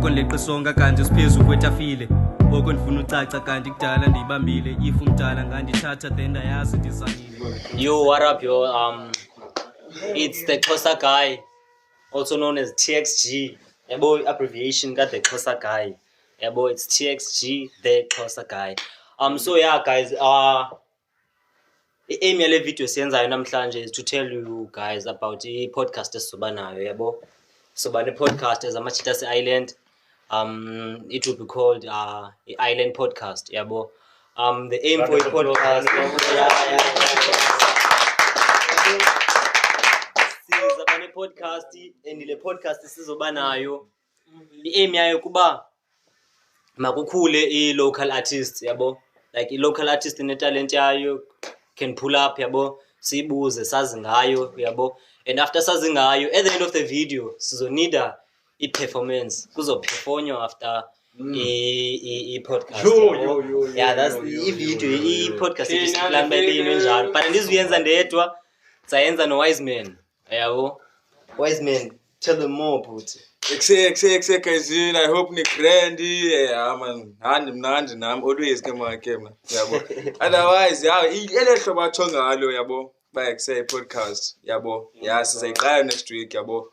konleqa isonka kanti siphezu kwetafile oko ndifuna ucaca kanti kudala ndiyibambile if umdala ngandithatha then ndayazi ndizanile. Yo, what up, yo? It's the Xhosa guy, also known as TXG. Yeah, boy, abbreviation got the Xhosa guy. Yeah, boy, it's TXG, the Xhosa guy. So yeah, guys. Aim yale video siyenzayo namhlanje is to tell you guys about the podcast esizoba nayo, yabo. Soba ne podcast as Amachita Island. It will be called the Island Podcast, yabo. The aim for a podcast. Sizoba ne podcast and le podcast esizoba nayo. I-aim yayo kuba makukhule i-local artist, yabo. Like i-local artist ine-talent yayo can pull up, yabo, sibuze sazi ngayo, yabo. And after sazi ngayo, at the end of the video sizonida i-performance kuzoperformanywa after i-podcast. Yeah, that's i-video i-podcast plan bayilwe njalo, but andizuyenza ndedwa, sayenza no Wise Man, yabo. Wise Man, tell them more about it. Exe guys, I hope ni trendy. Yeah man, mnandi nami always kema yabo. Otherwise yeah, ile hlobo atsho ngalo yabo ba exe podcast yabo. Yeah, sizayiqala next week yabo.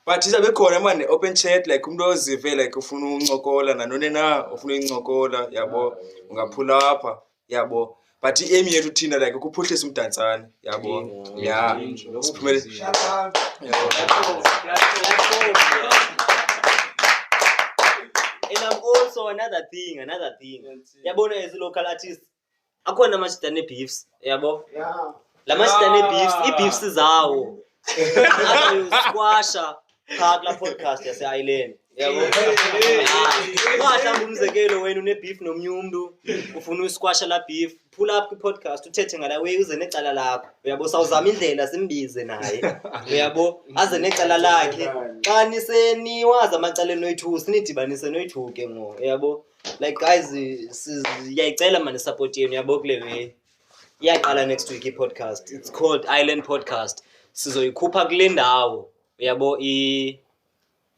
But izabe khona man open chat like umuntu ozive like ufuna uncokola nanone na ufuna uncokola yabo ungaphula apha yabo. But i-aim yethu thina like ukuphuhlisa umdansane yabo. Yeah. Siphumele. And I'm also another thing. Yabona as a local artist, akhona machita ne beefs, yabo. Yeah. La machita ne beefs, i-beefs zawo. Squasha phakla podcast yase Island. Yabo. Wahlamba umzekelo wena une beef nomnye umuntu ufuna usquasha la beef, pull up ku podcast uthethe ngala way uze necala lakho. Uyabo sawuzama indlela simbize naye. Uyabo aze necala lakhe. Xa niseniwaza amacala noyi2 sinidibanise noyi2 ke ngo. Uyabo like guys siyayicela man support yenu yabo kule way. Iyaqala next week i-podcast. It's called Island Podcast. Sizoyikhupha kule ndawo. Uyabo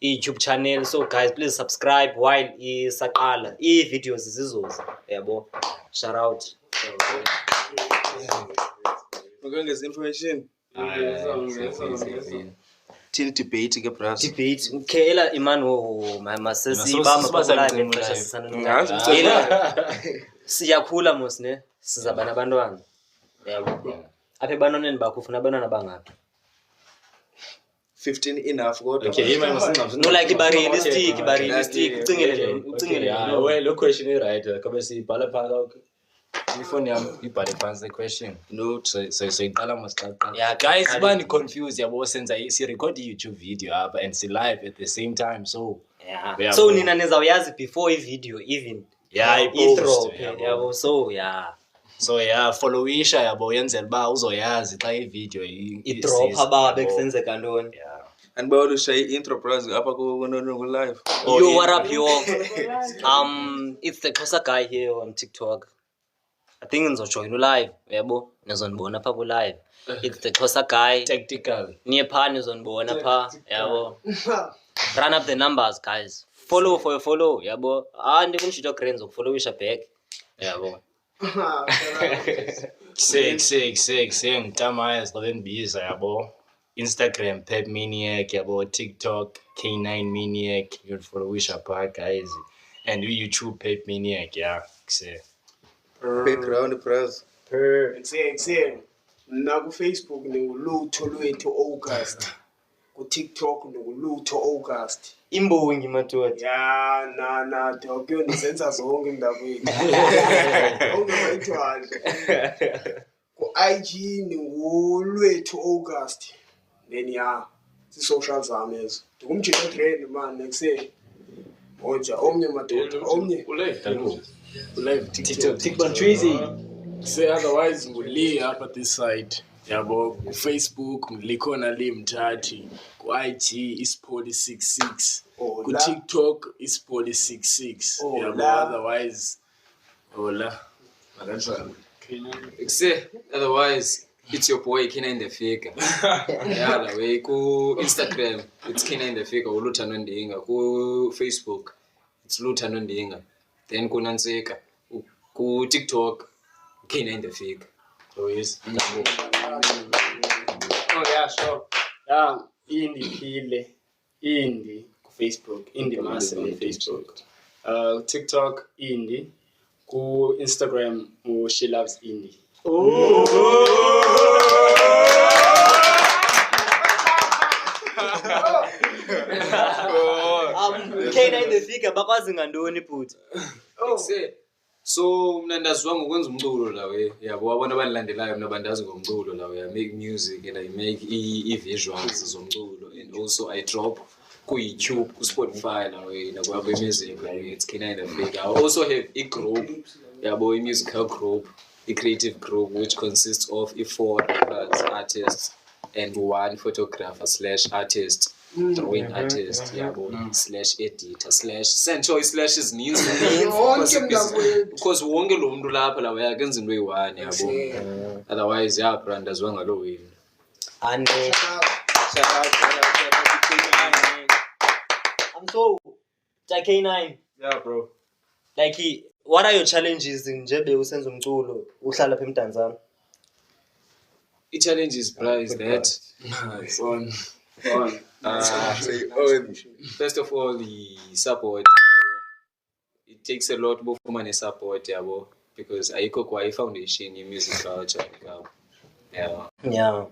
YouTube channel, so guys please subscribe while isaqala videos zizoza, yabo. Shout out. We're going to get information. Till debate ke bras. Debate ukela imano masesi bamba siyakhula mos ne sizaba nabantwana, yabo. Apha ebanoneni bakho ufuna abantwana bangapi? 15 enough kodwa. Okay, no like realistic ucingele well lo question is right kabe sibhala phaka ifoni yami ibhale phansi the question no so iqala masiqala. Yeah guys bani confused yabo senza si record YouTube video apha and si live at the same time, so yeah so nina nezawuyazi before video even intro yabo. So yeah followisha yabo yenzela ba uzoyazi xa video i-drop ababe kusenzeka ntoni. And by all shy intro bros apha ku live. Yo, what up yo? It's the Xhosa guy here on TikTok. I think ngizojoin live, yabo. Nizonibona pha ku live. It's the Xhosa guy. Tactical. Niye pha nizonibona pha, yabo. Run up the numbers guys. Follow for your follow, yabo. Ndikunishito cranes ukufollowisha back. Yabo. Sick ngitama siqobe ngibiza yabo. Instagram Pep Maniac, yabo. TikTok K9 Maniac. You can follow Wisha Park guys, and YouTube Pep Maniac. Yeah, background press. Say. Na ku Facebook ngulutho lwethu August. Ku TikTok ngulutho August. Imbongi madoda. Yeah, na Tokyo nisenza zonke indabeni. Ongayithwala. Ku IG ngulwethu August. Then yeah, social zamezo. Ndikumjika trend man next Oja omnye madoda, omnye live TikTok Tracy. Say otherwise nguli apha this side. Yabo ku Facebook likhona limthathi, ku IG ispoli66, ku TikTok ispoli66. Yabo otherwise hola. Otherwise It's your boy K9 the Figure. Yeah, la way ku Instagram it's K9 the Figure uLuthando Ndinga, ku Facebook it's Luthando Ndinga, then ku Nanseka, ku TikTok K9 the Figure. So yes. Oh yeah, sure. Yeah, Indie Pile, Indie ku Facebook, Indie Massive on Facebook. TikTok Indie, ku Instagram She Loves Indie. K9 the Figure bakwazi ngantoni futhi? So mina ndaziwa ngokwenza umculo la we yabo wabona abanilandelayo mina bandazi ngomculo la we I make music and I make visuals zomculo, and also I drop ku YouTube, ku Spotify la we nakwabe music la we it's K9 the Figure. I also have a group yabo, a musical group, a creative group which consists of 4 rappers, artists and 1 photographer / artist, drawing artist yabo / editor / central / izininzi because wonke lo muntu lapha la uyakenza into eyi-1 yabo, otherwise ya brand aziwa ngalo wini. And I'm so K9. Yeah bro. Like what are your challenges njebe usenza umculo uhlala lapha eMdantsane? I-challenge is that first of all the support, it takes a lot bofumane support yabo, because ayikho kwa i-foundation ye-music culture yeah.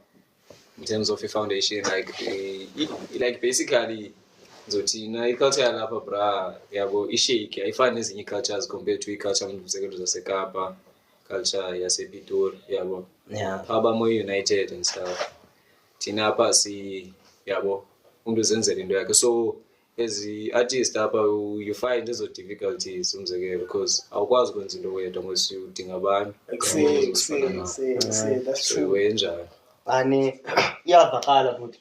In terms of i-foundation like basically zothina i-culture yalapha bra yabo ishake ayifani nezinye i-cultures compared to i-culture mzekelo zaseKapa, culture yasePitori yabo. Phaba more united and stuff. Thina apha yabo umuntu zenzela into yakhe, so as artist apha you find ezo difficulties umzekelo because awukwazi ukwenza into wedwa ngosi udinga abantu. That's true. Wenjani Ani iyavakala futhi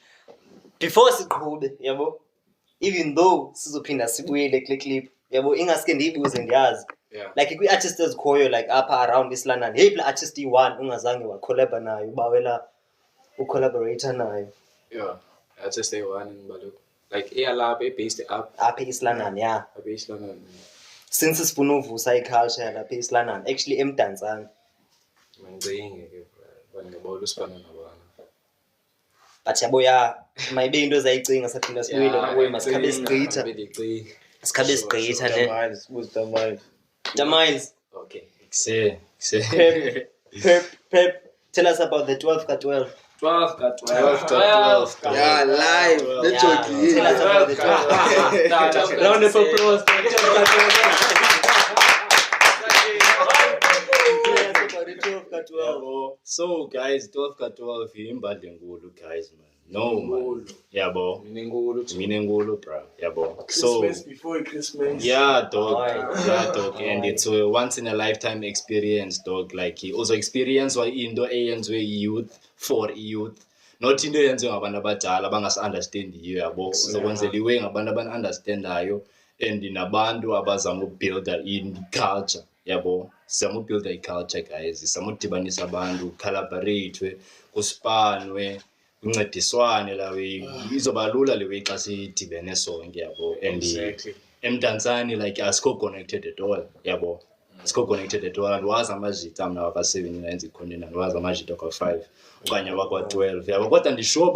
before siqhube yabo, even though sizophinda sibuyele kule clip yabo, ingaske ndiyibuze ndiyazi like kwi-artist ezikhoyo like apha around East London, hey la artist i-1 ungazange wacollaba nayo ubawela ucollaborator nayo? Yeah, artist i-1 ngibalo like eyalapha based apha East London. Yeah, apha East London since sifuna uvusa i-culture lapha East London actually eMdantsane. Mangicinge ke bangibona usifana nabana, but yabo ya mayibe into ezayicinga saphinda sibuyele kuwe masikhabe sigqitha ne Damiles. Okay. Say. Pep, tell us about the 12 ka 12. 12 ka 12. Yeah, live. Let's talk here. Tell us about the 12. Round of applause. So guys, 12 ka 12 imbali ngulu guys man. No man. Yabo. Mine ngulu bro. Yabo. So Christmas before Christmas. yeah dog. And it's a once in a lifetime experience dog, like also experience wa into eyenzwe youth for youth, not into eyenzwe ngabantu abadala abangasi-understand yiyo yabo, uzokwenzeliwe ngabantu abani-understandayo and nabantu abazama ukubuilda i-culture yabo. Sizama ukubuilda i-culture guys, sizama ukudibanisa abantu, collaborate, kuspanwe, kuncediswane lawe, izoba lula lewe xa sidibene sonke yabo. And eMdantsane like asikho connected at all yabo, asikho connected at all. Andiwazi amajita mna waka-7 9 ikhoneni, andiwazi amajita kwa-5 okanye wakwa-12 yabo, kodwa ndisho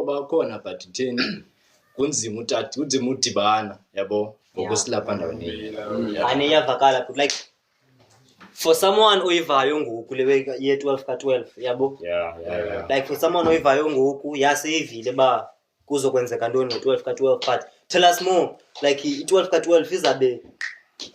bakhona but theni kunzima udibana yabo ngokusilapha ndaweni. Ani iyavakala but like for someone oyivayo ngoku lewe ye 12 ka 12 yabo, Yeah. like for someone oyivayo ngoku yaseyivile ba kuzokwenzeka ntoni ngo-12 ka 12, but tell us more like i-12 ka 12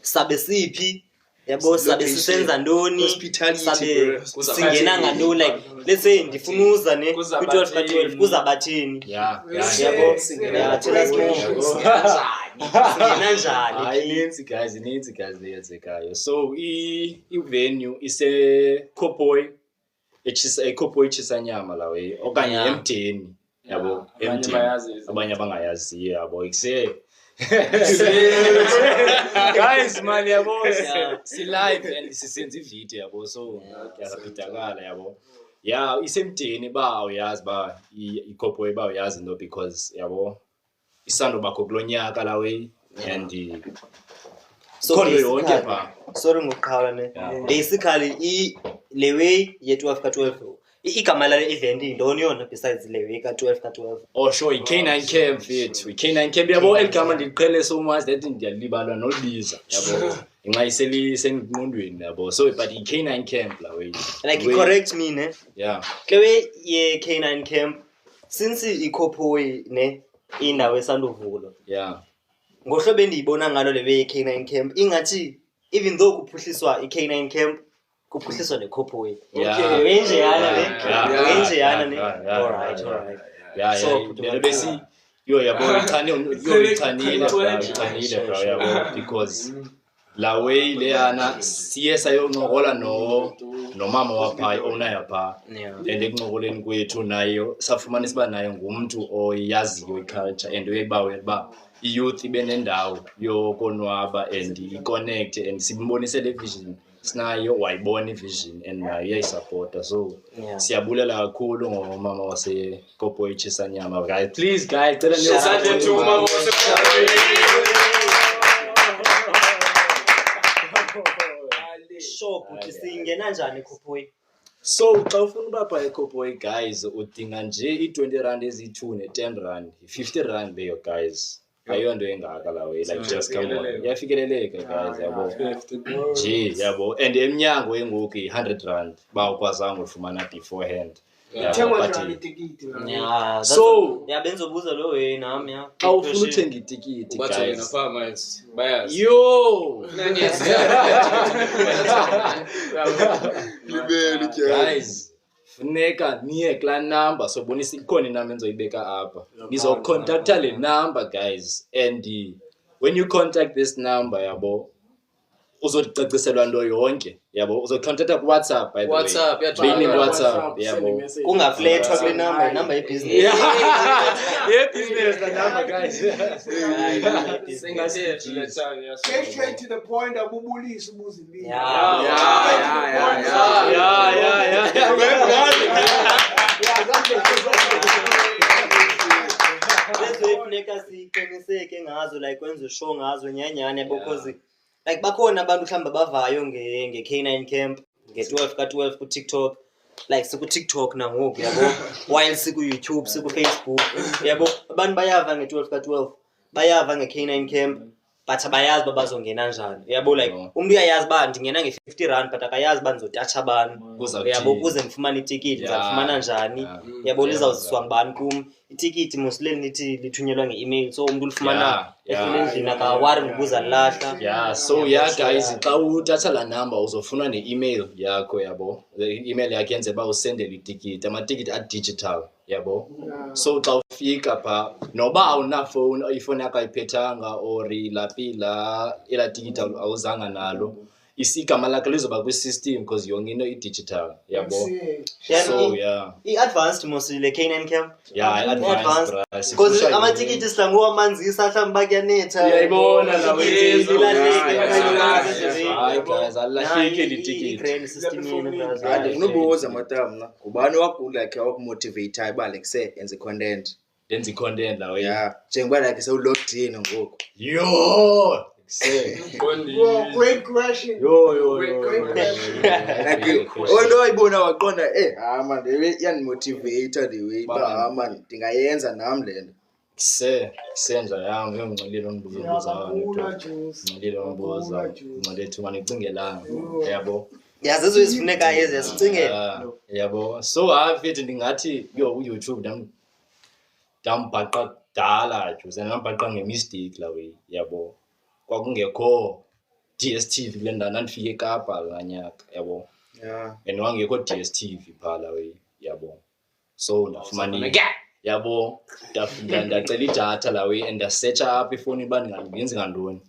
sabe siphi yabo, sabe sisenza ntoni, sabe singena ngantoni, like let's say ndifuna uza ne kwi-12 ka 12 kuzabathini Yeah. yabo. Tell us more. Singena njani? Inintsi guys eyenzekayo. So i-venue ise-Kopoi eChisanyama lawe okanye eMtheni yabo, abanye abangayaziyo yabo guys man yabo, si live and sisenza ivideo yabo, so kuyabhidakala yabo. Yeah, isemdeni ba uyazi ba iCowboy ba uyazi no because yabo isando bakho kulonyaka la way and So khona yonke basically, ba. sorry ngokuqhala ne. Yeah. Basically le way ye 12 ka12 igama la event indoni yona besides le way ka12 ka12. Oh sure, K9 camp fit. K9 camp yabo eligama ndiqhele so much that ndiyalibalwa nolibiza yabo. Inxa iseli sengqondweni yabo. So but K9 camp la way. Like correct me ne. Yeah. Le way ye K9 camp since iCowboy ne indawo esanduvulwa. Yeah. Ngohlobo endiyibona ngalo le way K9 camp ingathi even though kuphuhliswa iK9 camp kuphuhliswa neCowboy. Yeah. Wenje yana ne. Yeah. Wenje yana ne. Yeah. All right. Yeah, So, yeah. Besi yo yabo ithanile bro yabo because la way leyana siyesa yoncokola no mama wapha owner yapha Yeah. and ekuncokoleni kwethu nayo safumana siba naye ngumuntu oyaziyo iculture and uyebawe ba youth ibe nendawo yokonwaba and iconnect and simbonise le vision sinayo wayibona ivision and nayo iyayisupporta so Yeah. siyabulela kakhulu ngomama waseCowboy Chisanyama guys please guys cela Shout out to umama Sure ukuthi singena njani eCowboy? so xa ufuna ubapha eCowboy guys udinga nje i20 rand ezi2 ne10 rand 50 rand leyo guys ayonto engaka la way like just come on yafikeleleka guys yabo nje yabo and emnyango engoku 100 rand ba ukwazanga ufumana beforehand Thengwa njani itikiti? Yeah. So benzobuza lo way nami ya. xa ufuna uthenga itikiti Bathina guys farmers bayas. yo Libele ke. guys funeka niye kula number so bonisa ikhona inamba enzoyibeka apha nizocontacta le number guys and when you contact this number yabo uzocaciselwa nto yonke yabo uzocontacta ku WhatsApp by the WhatsApp, way yeah, Bini yeah, WhatsApp yabo Kungaflethwa kule number yebusiness. yeah business the number guys Get straight to the point abubulisa ubuzibili. Yeah. Lezoyifuneka siqiniseke ngazo like kwenza show ngazo nyanyane because like bakhona abantu mhlamba bavayo ngeK9 camp nge12 ka12 ku TikTok like siku TikTok nangoku yabo while siku YouTube siku Facebook yabo abantu bayava nge12 ka12 bayava ngeK9 camp but abayazi babazongena njani yabo like umuntu uyayazi ba ndingena nge50 rand but akayazi banizothatha abantu yabo kuze ngifumana itikiti ngizafumana njani yabo lizawuziswa ngibani kum itikiti mostly nithi lithunyelwa ngeemail so umuntu ulifumana endlini akawari ngokuza lahla yeah so yeah guys xa uthatha la number uzofuna ne-email yakho yabo i-email yakho yenze ba usendele itikiti amatikiti a-digital yabo so xa ufika pha noba awunafowuni ifowuni yakho ayiphethanga or ilapila ela tikiti awuzanga nalo igama lakho lizoba kwi-system because yonke into i-digital yabo so yeah i-advanced mostly le K9 camp yeah advanced because amatikiti sidlango amanzisa mhlawumbe bakuyanetha uyayibona la hayi guys alahleke litikiti i-grand system yenu Unobuza matamna. Ubani wakula like wakumotivate ba like say enze content. denza i-content la way Yeah. Njengoba like so locked in ngoku. yo say Great question. yo Like no ayibona waqonda man the yanimotivate the way ba man ndingayenza nami lento. senza yami ngiyongcolile umbuzo ngcolile umbuzo ngcolethu manicingelanga yabo yazizo isifuneka yeze sicingela yabo so afithi ndingathi uYouTube ndambhaqa dala juze ndambhaqa ngemistake la way yabo kwakungekho DSTV kule ndawo ndifike eKapa nganyaka yabo Yeah. and wangekho DSTV phala way yabo so ndafumana yabo ndacela idatha la way and ndasearcha apha ifoni uba ndingenzi ngantoni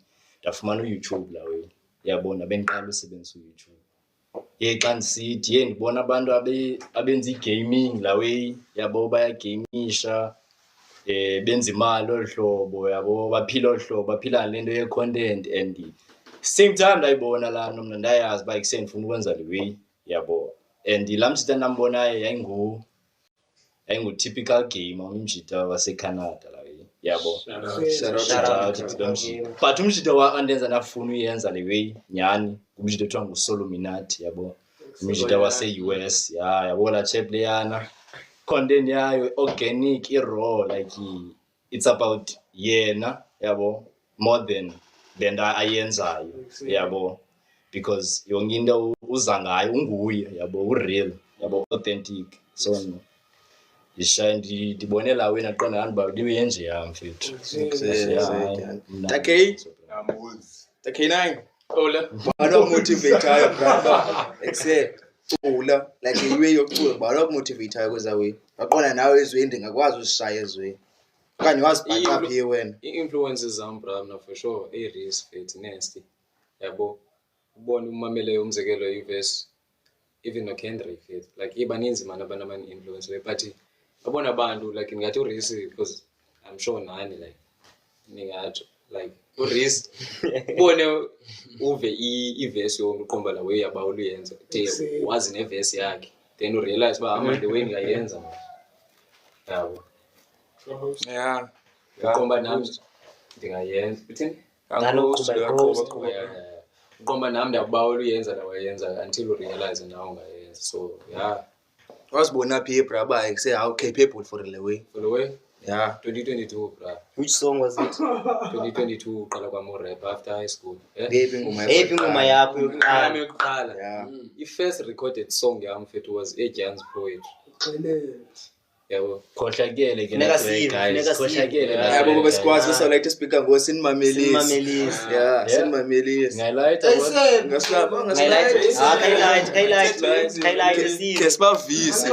ndafumana uYouTube la way yabo ndabendiqala usebenzisa uYouTube xa ndisithi ndibona abantu abenza igaming la way yabo bayagamisha benza imali olhlobo yabo baphila olhlobo baphila lento ye-content and same time ndayibona la nomna ndayazi ba ikuseni ndifuna ukwenza le way yabo and la mjita nambonayo yayingu-typical game umjita wasecanada la yabo shout out to them but umjita andenza nafuna uyenza le way nyani umjita kuthiwa nguSoluminati yabo umjita wase-US yabo la chepleyana content yayo organic raw like it's about yena yabo more than ayenzayo yabo because yonke into uza ngayo unguye yabo ureal yabo authentic so ndibonela wena qonda kanti uba liwe nje yam mfethu K9 Ola banokumotivateayo brother except Ola like iwe yokucula banokumotivateayo kwezawe waqona nawe ezweni ndingakwazi usishaya ezweni okanye wazibhaqa phi wena i-influences zam brother for sure i-Reese Faith Nasty yabo ubone umamele umzekelo iverse even noKendrick Faith like ibaninzi man abanamani influence but abona abantu like ngathi uReese because I'm sure nani like ningathi like uReese ubone uve iverse yokuqomba la way yaba uluyenza wazi neverse yakhe then urealize ba ama the way ngayenza yabo uqomba nami ndingayenza uthini uqomba nami ndaba uluyenza la wayenza until urealize nawe ungayenza so wazibona phi braba say how capable for the way 2022 bra. Which song was it? 2022 uqala kwami rap after high school Baby ngoma yakho yokuqala i-first recorded song yami mfethu was Ejans Poetry yabo khohlakele ke na guys khohlakele yabo besikwazi usolect speaker ngoSinmamelisi Sinmamelisi ngalighta highlight ke sibavise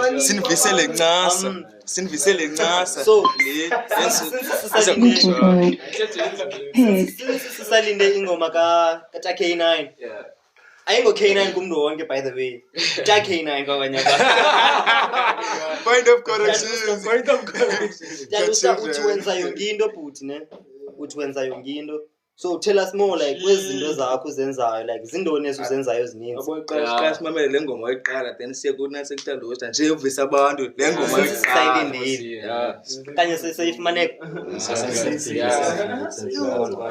sinvisele ncasa so sisalinde ingoma ka K9 ayingo K9 kumuntu wonke by the way K9 kwabanye point of correction uthi wenza yonke into but ne uthi wenza yonke into so tell us more like kwezinto zakho uzenzayo like izindoni ezizenzayo eziningi aboqala simamele lengoma oyiqala then siye kuna sekuthanda ukuthi nje uvisa abantu lengoma oyiqala kanye seyifumaneka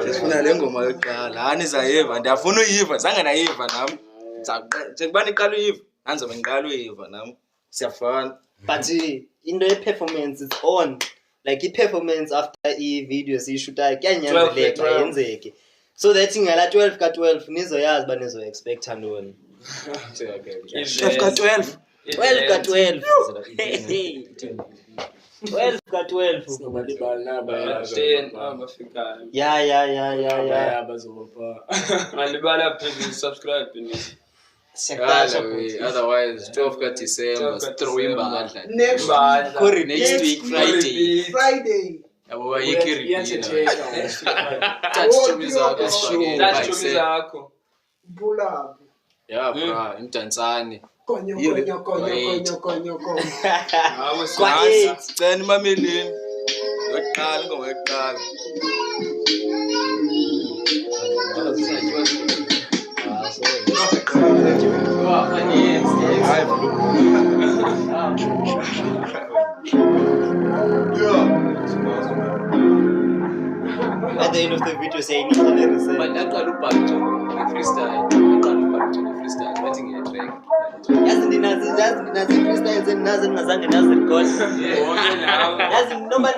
sifuna lengoma oyiqala hani zayiva ndiyafuna uyiva zange nayiva nami njengubani iqala uyiva nanzobe ngiqala uyiva nami siyafana but into ye-performance is on like i-performance after i-videos ishoota kuyanyanzeleka yenzeke so that ngala 12 ka-12 nizoyazi uba nizo-expecta ntoni 12 ka-12 12 ka-12 12 ka-12 ya otherwise 12 ka December throw imbadla Next week Friday yabo bayikiri touch zakho Bula bra imdansane konyo kwa 8 cena mamelini yokuqala ingoma yokuqala at the end of the video say ni reset but aqala ubhato freestyle bathi ngetrack yazi ndinazi freestyle zeninazi ngazange nazi record yazi noma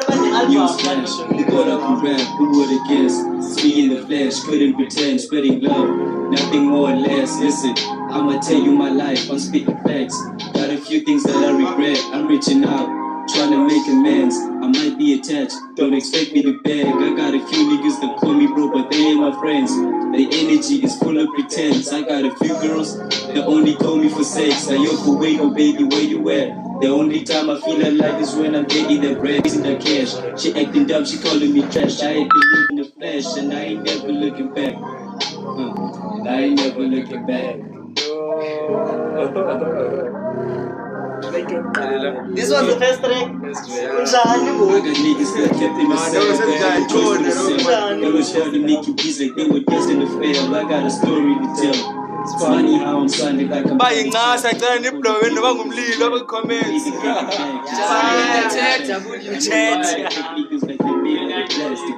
album who would have guessed? See in the flesh, couldn't pretend, spreading love, nothing more or less. Listen, I'ma tell you my life, I'm spitting facts. Got a few things that I regret, I'm reaching out, trying to make amends. I might be attached, don't expect me to beg. I got a few niggas that call me bro, but they ain't my friends. Their energy is full of pretense. I got a few girls that only call me for sex. Now yo, for wait, oh baby, where you at? The only time I feel alive is when I'm getting the bread in the cash. She acting dumb, she calling me trash. I ain't believe in the flesh, and I ain't never looking back. And I ain't never looking back. this was the first track unjani I bo got niggas that kept in the same. They was shouting Nicky B's like they were destined to fail. I got a story to tell. It's funny how I'm sounding like I'm Bayingcasa icela niblowe noba ngumlilo aba comments.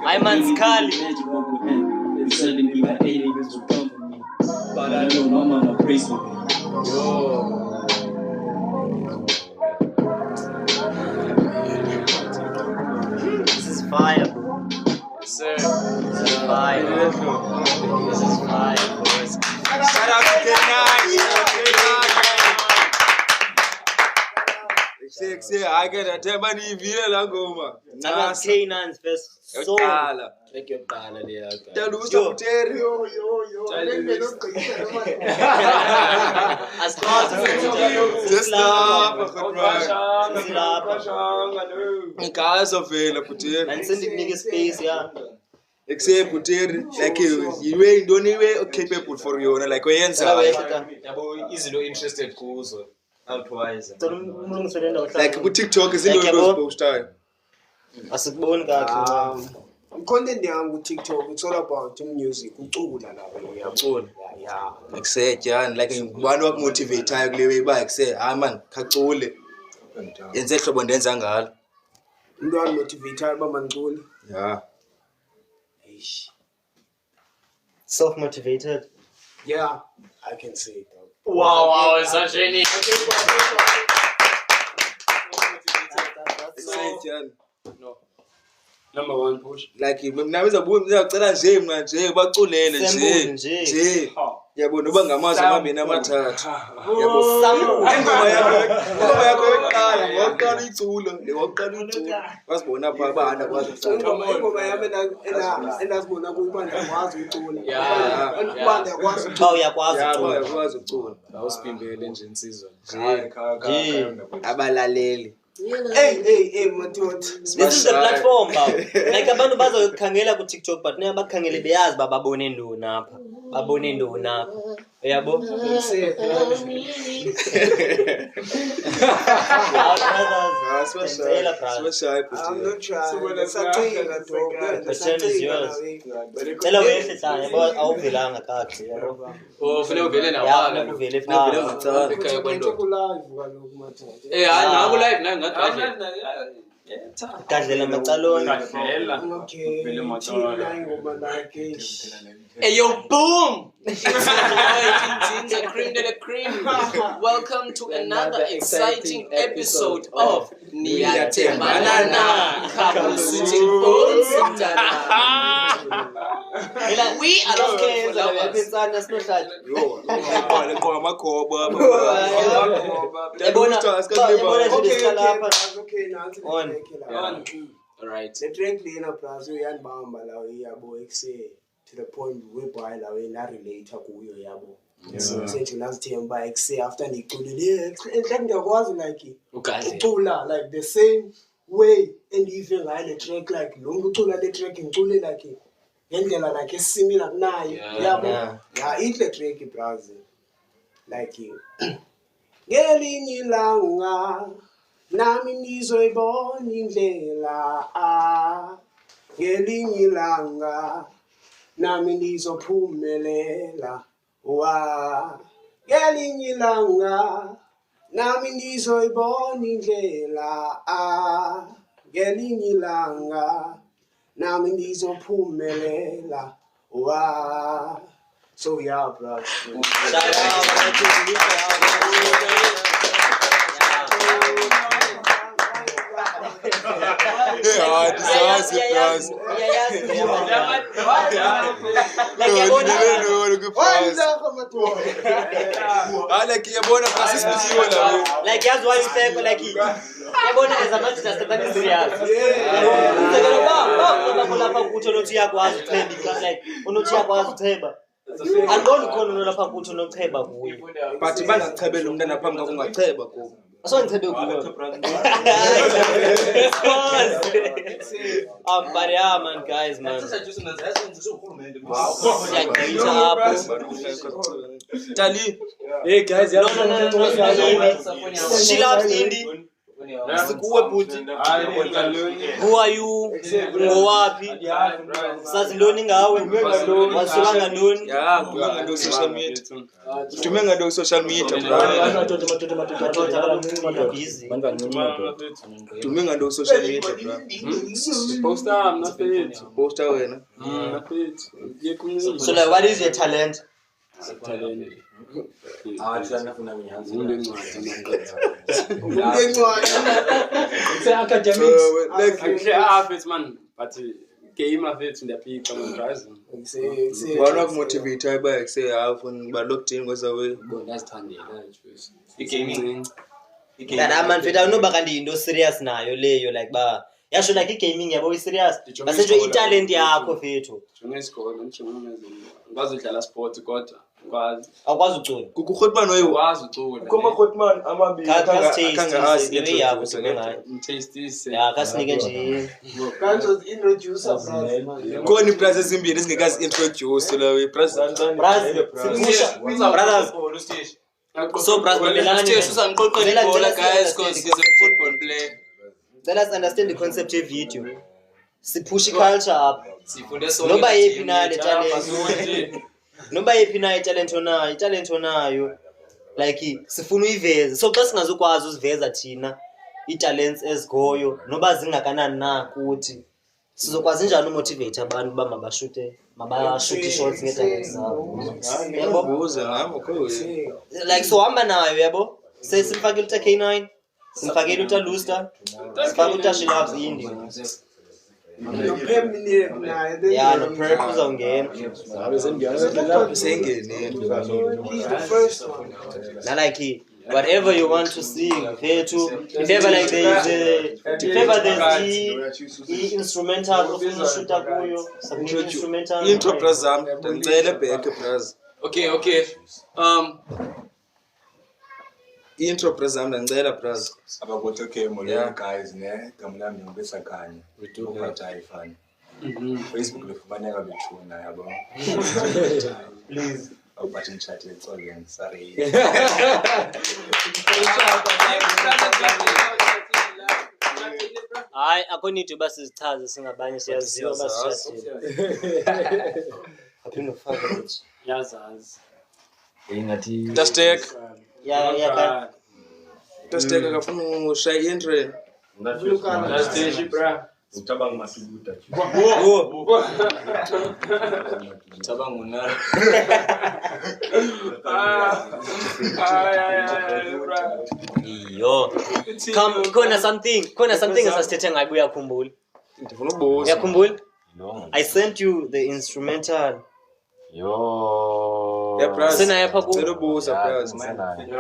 Hayi man sikhali. Certain people aliens will come for me. But I know my mama prays for me. This is fire, bro. Sir. This is fire. This is fire, boys. Shout out to K9. Say I get a temba ni vile la ngoma. That was K9's first song. Yaqala. Track yokuqala leya guy. Tell us to Terry. Just stop. Guys of vela Puteri. And send it nigga space, yeah. Except Puteri, like you don't even capable for you, like oyenza. Yabo izinto interested kuzo. Outwise. Like ku TikTok izinto ezipostayo. Asikuboni kahle. Content yami ku TikTok it's all about music, ucula lapho uyacula. Yeah. Except yani like ngubani wakumotivateayo kule way ba except man khacule. Yenze hlobo ndenza ngalo. Umuntu wami-motivateayo uba mandicule. Yeah. Self-motivated. Yeah, I can say it. Wow, such a neat. Except yani. Number 1 push. Like naweza ngiyacela nje mina nje baculele nje. Yabona uba ngamazi amabini amathathu. Yabo ingoma yakho eqala waqala iculo lewaqala iculo wasibona pha abana kwazi Ingoma yami endazibona kuyibanda kwazi ucula. Yeah. Ubanda kwazi Cha uyakwazi yabo ucula. yakwazi ucula. Awusipimbele nje insizwa. Abalaleli. Hey, madoda. This is the platform, baba. Like abantu bazokhangela ku TikTok but naye bakhangele beyazi babone ndoni apha. Babone ndoni apha. Uyabo? I'm not shy. I'm not trying. Ngisacela dog. The chance is yours. Tell wehle tla yabo awuvelanga kahle yabo. Ufune uvele Yeah, nawala. uvele Uvele pha. ngathanda. Ekhaya kwento. Live kaloku madoda. Hayi naku live nayo ngathi. Gadlela macaloni. Okay. Thina ingoma lakhe. Hey yo, boom! It's the cream de la cream. Welcome to another exciting episode of Niyate Banana. Couple sitting bones. We are looking for lovers. Yo, lekho amakhobo Yabona Okay, nansi On. Alright. The track lena plus uyandibamba la yabo ekuse to the point whereby la wena relate kuyo yabo. So senje lazithemba ekuse after ngiculile enhle ngiyakwazi like ucula like the same way and even ngayo le track like lo ucula le track ngicule like ngendlela like similar kunayo yabo. Yeah, inhle track Brazil. Like ngelinye ilanga nami nizoyibona indlela ngelinye ilanga nami nizophumelela ngelinye ilanga nami nizoyibona indlela ngelinye ilanga nami nizophumelela so yeah bro. like yabona kasisibiziwe la like yazi why you say like yabona as much as that is serious uzekela ba lapha kuthi nothi yakwazi uthemba like unothi yakwazi uthemba andoni khona nolapha kuthi nocheba kuye but bangachebela umntana phambi kwakho ungacheba kubo asongichebe kuyo but yeah man guys man Tali Hey guys, no she loves indie sikuwe bhuti who are you ngowaphi sazi ntoni ngawe wasuka ngantoni ya kudume ngado social media kudume ngado social media busy kudume ngado social media bro Poster mna page. poster wena Na page. Yekumzi. so like what is your talent Talent. It's academics. Like half man, but game of it in the people and rising. bana kumotivate ba say afun ba locked in ngoza we that man fethu awunoba kanti into serious nayo leyo like ba yasho like igaming yabo i serious basenje italent yakho fethu Jonge isikole ngicunga ngazodlala sport kodwa kwazi awukwazi ucula kukhotman wayo kwazi ucula. kuma khotman amabili akanga asi into yakho sengayo Taste ya kasinike nje koni prize ezimbili esingekazi introduce la we prize brothers so brothers usangiqoqela ibhola guys because he's a football player. let us understand the concept of video sipush culture up Sifunde sonke noba team yipi na le talent noba yipi na talent onayo like sifuna uyiveza so xa singazukwazi uziveza thina italents ezigoyo noba zingakanani na kuthi sizokwazi njani umotivate abantu ba mabashuti shots ngetalents zabo yabo buza ngamo khoyi like so hamba nayo yabo simfakile uta K9 simfakile uta Luster simfakile uta She Loves Indie yeah no prep uzongena sengene na like whatever you want to sing fethu if ever like there's the instrumental ofuna shoota kuyo submit instrumental intro brazam ngicela back braz Okay. intro brazam ngicela braz Abakuthi okay molo Yeah. guys ne kamnandi ngibesakanye uphatha ifani Facebook lefumaneka bethuna yabo please awubathi ngichathe exoleni sorry hayi akho need uba sizichaze singabanye siyaziwa basichathe aphinde ufake ukuthi yazazi. tastek ya tastek akafuna ushaya intro Stage bra. ucabanga masubuta Cabanga unalo. iyo come khona something esasithethe ngayo uyakhumbula ndifuna ubuza uyakhumbula I sent you the instrumental ya braz Sinayo pha ku- cela ubuza braz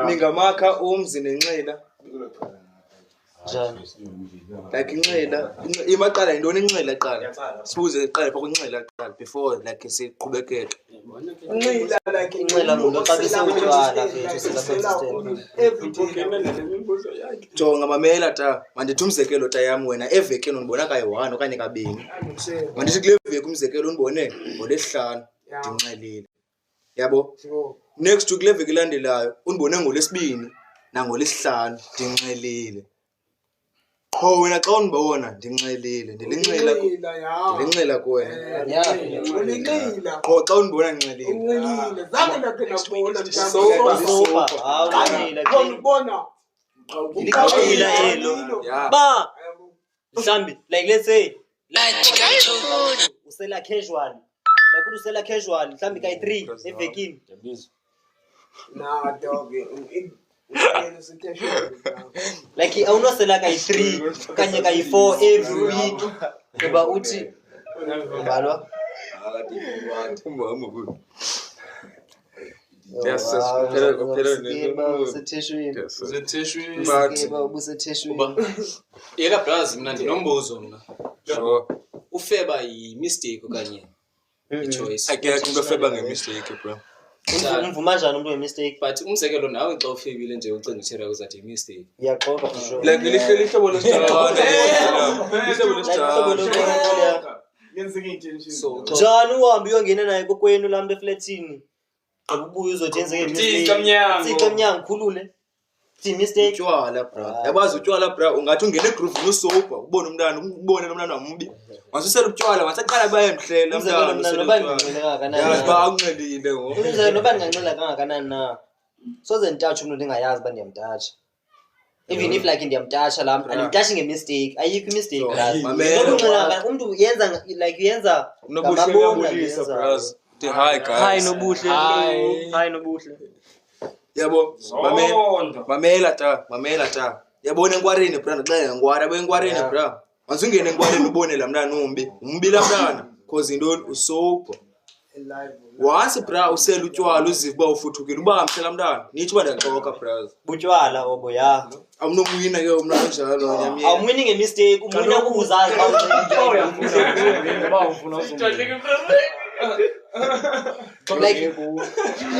ningamakha umzi nenxila njani like inxila imaqala intoni inxila qala sibuze qala pha kunxila qala before like siqhubekeke inxila muntu oxabisa utywala fethu sila consistent jonga mamela ta mandithi umzekelo ta yam wena evekeni undibona kayi-1 okanye kabini mandithi kule veki umzekelo undibone ngolesihlanu ndinxelile yabo next week kule veki ilandelayo undibone ngolesibini nangolesihlanu ndinxelile qho wena xa undibona ndinxelile ndilinxila kuwena qho xa undibona ndinxelile sopa awuqinile liqaqila elo ya ba mhlambi like let's say usela casual like uthi usela casual mhlambi kayi3 evekini like awunosela kayi3 okanye kayi4 every week kuba uthi balwa umama kulo yes phela usetheshweni Usetheshweni. siba ubusetheshweni Yeka braz mina ndinombuzo mna. sure Ufeba yi-mistake okanye i-choice. akekho into efeba ngemistake bro umvuma njani umuntu we-mistake But umzekelo nawe xa ufebile nje ucinga ithera uzathi i-mistake. iyaxoka for sure like lihle lihlobo lesijala lihlobo lesijala So njani uhambe uyongena naye kokwenu lambe eflatini ubuye uzothi yenzeke Tika mnyango. tika mnyango khulule Thi mistake. Utywala bra. Yabazi utywala bra ungathi ungene groove nosopa ubone umntana ubone nomntana wambi. Masisela utywala masaqala bayemhlela umntana noba nginxele kangakanani. Yazi ba unxelile ngo. Umzekelo noba nginganxela kangakanani na. Soze nditouch umuntu ndingayazi ba ndiyamtouch. Even if like ndiyamtoucha la andimtashi ngemistake ayikho mistake bra. Umuntu yenza like yenza Nobulisa bros. The hi guys. Hi nobuhle. Yabo mamela ta yabona enkwarini bra ndaxela ngwara benkwarini bra masungene enkwarini ubone la mntana umbi la mntana cause intoni usopo once bra usela utywala uziva uba ufuthukile uba amhlela mntana nithi uba ndiyaxoka bra butywala obo ya awunomwina ke umna kanjalo nyamye awumwini ngemistake umwina kuzazi ba ufuna like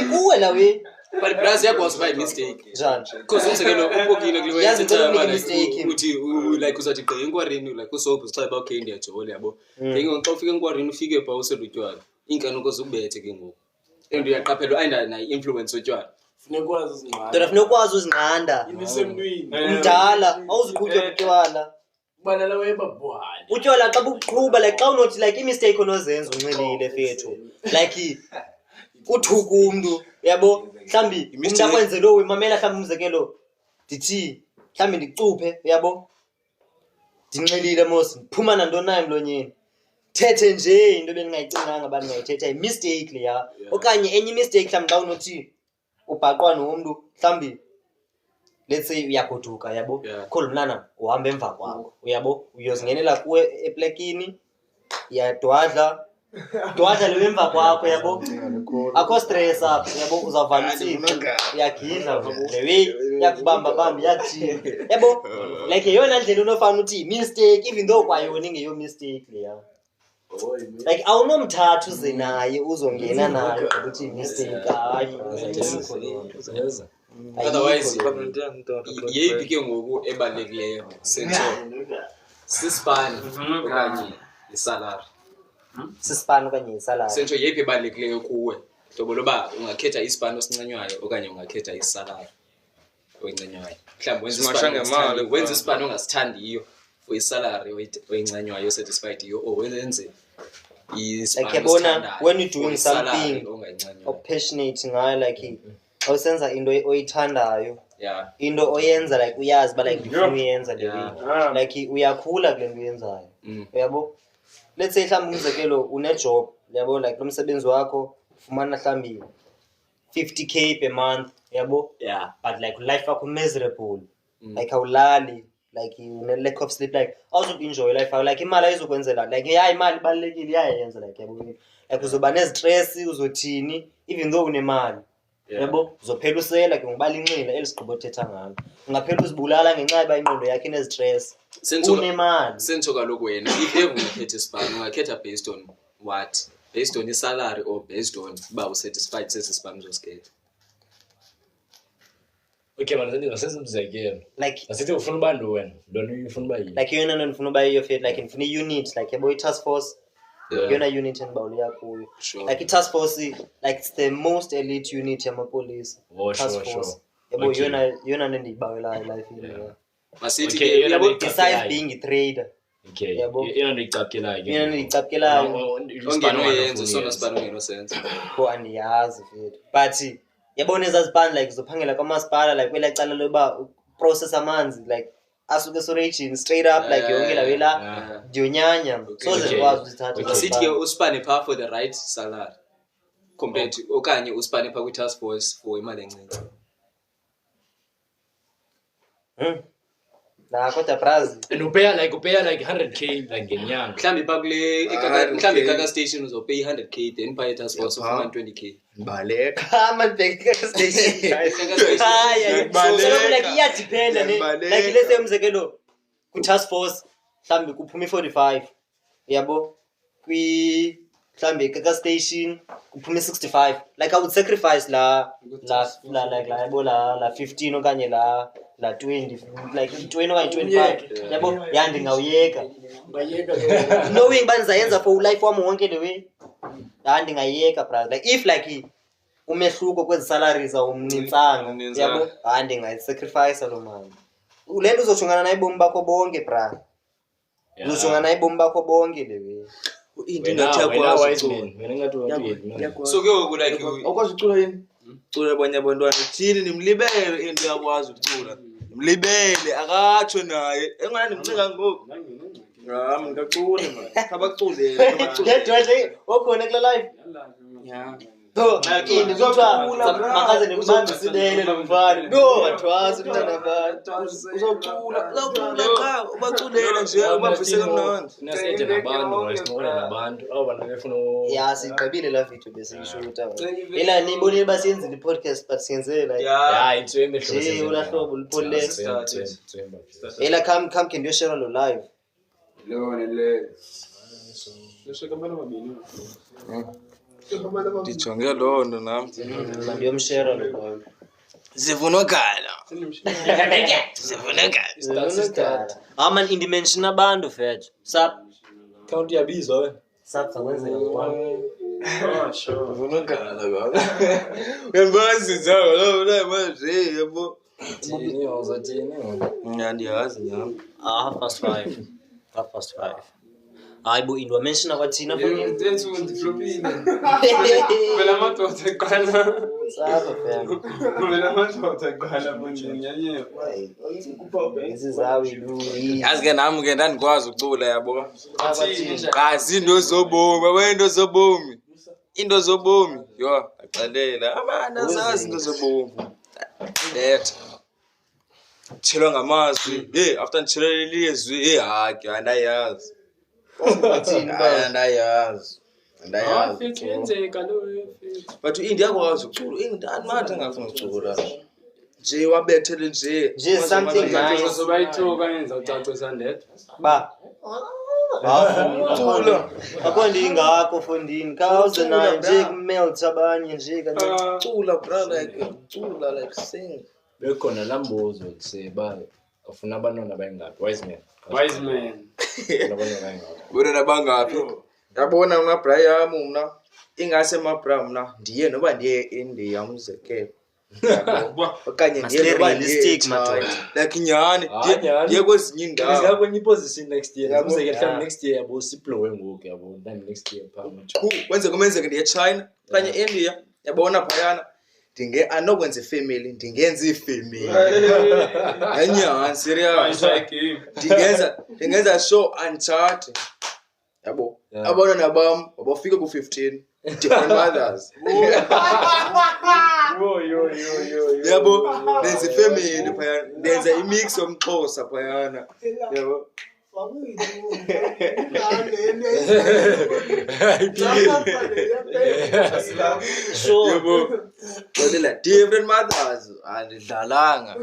ikuwe la we but bras yakwazi by mistake njani because umzekelo upokile kuleyo Yazi yenza ngeke mistake. uthi like uzathi gqi enkwarini like usopo xa ba okay ndiyajola yabo ngeke xa ufika enkwarini ufike pha uselutywala inkani ukuze ubethe ke ngoku and uyaqaphela ayina influence otywala Funekwazi uzinqanda. Dora funeka ukwazi uzinqanda Imisemntwini. umdala awuziqhutya utywala Bana lawe babhwala. utywala xa buqhuba like xa unothi like imistake onozenza unxelile fethu like uthuku umuntu yabo mhlambi umuntu akwenze lo wemamela mhlambi umzekelo ndithi mhlambi ndicuphe yabo ndinxelile mos phuma nantoni nayo emlonyeni thethe nje into beningayicinganga abantu ngayithetha mistake leya okanye enye mistake mhlambi xa unothi ubhaqwa nomuntu mhlambi let's say uyagoduka yabo kholo mnana uhamba emva kwakho uyabo uyozingenela kuwe eplekini yadwadla le emva kwakho yabo akho stress apha yabo uzavala isipho uyagidla the way yakubamba yathi yabo like yona ndlela unofana uthi mistake even though kwayona ingeyo mistake leya like awunomthathu ze naye uzongena nayo ukuthi mistake hayi otherwise yeyiphi ke ngoku ebalulekileyo senso sispan okanye isalary sispan okanye isalary senso yeyiphi ebalulekileyo kuwe hlobo loba ungakhetha ispan osincenywayo okanye ungakhetha isalary oyincanywayo mhlawumbe wenza ispan ongasithandiyo for isalary oyincanywayo satisfied iyo or wenze like yabona when you doing something passionate ngayo like awusenza into oyithandayo into oyenza like uyazi ba like ndifuna uyenza le like uyakhula kule nto uyenzayo uyabo let's say mhlawumbe umzekelo une job yabo like lo msebenzi wakho ufumana mhlawumbe 50k per month yabo but like life yakho miserable like awulali like une lack of sleep like also enjoy life like imali ayizokwenzela like imali ibalekile iyayenza like yabo like uzoba ne stress uzothini even though unemali yabo uzophela usela ke ngibala inxila elisigqibo othetha ngalo ungaphela uzibulala ngenxa yoba ingqondo yakhe ine stress unemali senso kaloku wena if ever ungakhetha ispan ungakhetha based on what based on salary or based on ba usatisfied sesispan uzosikhetha okay man senze umzekelo like asithi ufuna uba wena ntoni ufuna uba yini like yona nto ndifuna uba yiyo fit like ndifuna i-unit like yabo i-task force yona unit endibawuleya kuyo like i-task force like it's the most elite unit yamapolisa task force yabo yona nto ndiyibawelayo life masithi ke yabo besides being a trader okay yona nto icapkelayo yona nto icapkelayo ongenoyenza sona span ongenosenza ko andiyazi fit but yabona ezazibani like uzophangela kwamasipala like kwela cala loba process amanzi like asuke so-region straight up like yonke la wela ndiyonyanya soze ndikwazi uzithatha masithi ke uspane phaa for the right salary compared to okanye uspane phaa kwi-task force for imali encinci kodwa braz and upeya like 100k like ngenyanga mhlawumbi phaa kule mhlawumbi ekaka station uzopay 100k then phaa e-task force ufumana 20k baleka amabheki station so like iyadependa like let's say umzekelo ku-task force mhlawumbi kuphuma i-45 yabo mhlawumbi ekaka station kuphuma i-65 like I would sacrifice la yabo la 15 okanye la 20 like 20 okanye 25 yabo ndingawuyeka knowing uba ndizayenza for life wami wonke the way ndingayiyeka brother like if like umehluko kwezi salaries awumnintsanga yabo hayi ndingayisacrifice lo mali le nto uzojongana naye bomi bakho bonke bra uzojongana naye bomi bakho bonke le we into ngathi yakwazi So ke ngoku like akwazi ucula yini ucula abanye abantwana thini nimlibele into yakwazi ucula nimlibele akatsho naye engani nimcinga ngoku ngami ngicula man abaculele nje okhona kule live yeah Nakini kuthiwa makaze nikubambe sibele nomfana no wathwazi umntana abantu uzocula xa ubaculela nje ubafisele mnandi Nasete nabantu wayesinqola nabantu abantu befuna ya sigqibile la video besiyishuta ela nibonile basiyenzile i-podcast but siyenzela into emehlo nje ulahlobo lipolice ela come can you share lo live ndijonge loo nto nam ndiyomshare lo live zivunogala man indimension abantu fethu sap count yabizwa wena sap sakwenzeka kwami uyambasizanga lo manje yabo thini uzothini ngiyazi nyama 5:30 hayi bo indwa mention kwathina for me Ntethu ndiflopile. Vela madoda eqala. sapa fam Vela madoda eqala bonje nyenye. isizawi luri yazi ke nami ke ndandikwazi ucula yabo qazi into zobomi wento zobomi into zobomi yo axelela amana azazi into zobomi letha chilo ngamazwi after ndichilele lizwi haki andayazi andayazi Fitenzeka lo but indiyakwazi ucula indandimanje angafuna ucula nje wabethele nje something nice Sobayithoka yenza ucacisa ndedwa. ba cula akho ndingakho fondini khawuze naye nje kumelt abanye nje kancane cula bra like sing bekhona lambuzo kuseba ufuna abantwana abayingaphi wise man abantwana abayingaphi bona bangaphi yabona una Brian mna ingase ma Bra mna ndiye noba ndiye India umzekelo okanye ndiye noba realistic ndiye like nyani ndiye kwezinye indawo ngizaka kwenye position next year umzekelo mhlawumbe next year yabo siplowe ngoku yabo then next year phambi kwenzeke ndiye China okanye India yabona phayana anokwenza ifamily ndingenza ifamily anyani serious ndingenza show uncharted yabo abantwana bam wabafika ku-15 different mothers yabo ndenza ifamily phayana ndenza imix yomxhosa phayana yabo yabo kodela different mothers andidlalanga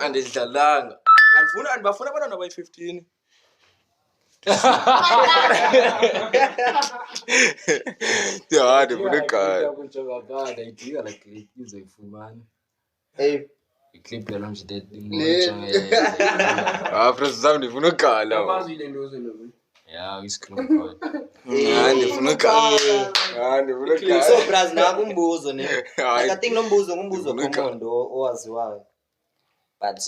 andibafuna abantwana abayi-15 hadi funekala kunjogakala idika la clip uzoyifumana hey iclip yalo mjide friends zami ndifunekala Amazwile ndozo lo. yeah iscreen code ndifunekala so bras naku umbuzo ne I think lo mbuzo ngumbuzo komondo owaziwayo but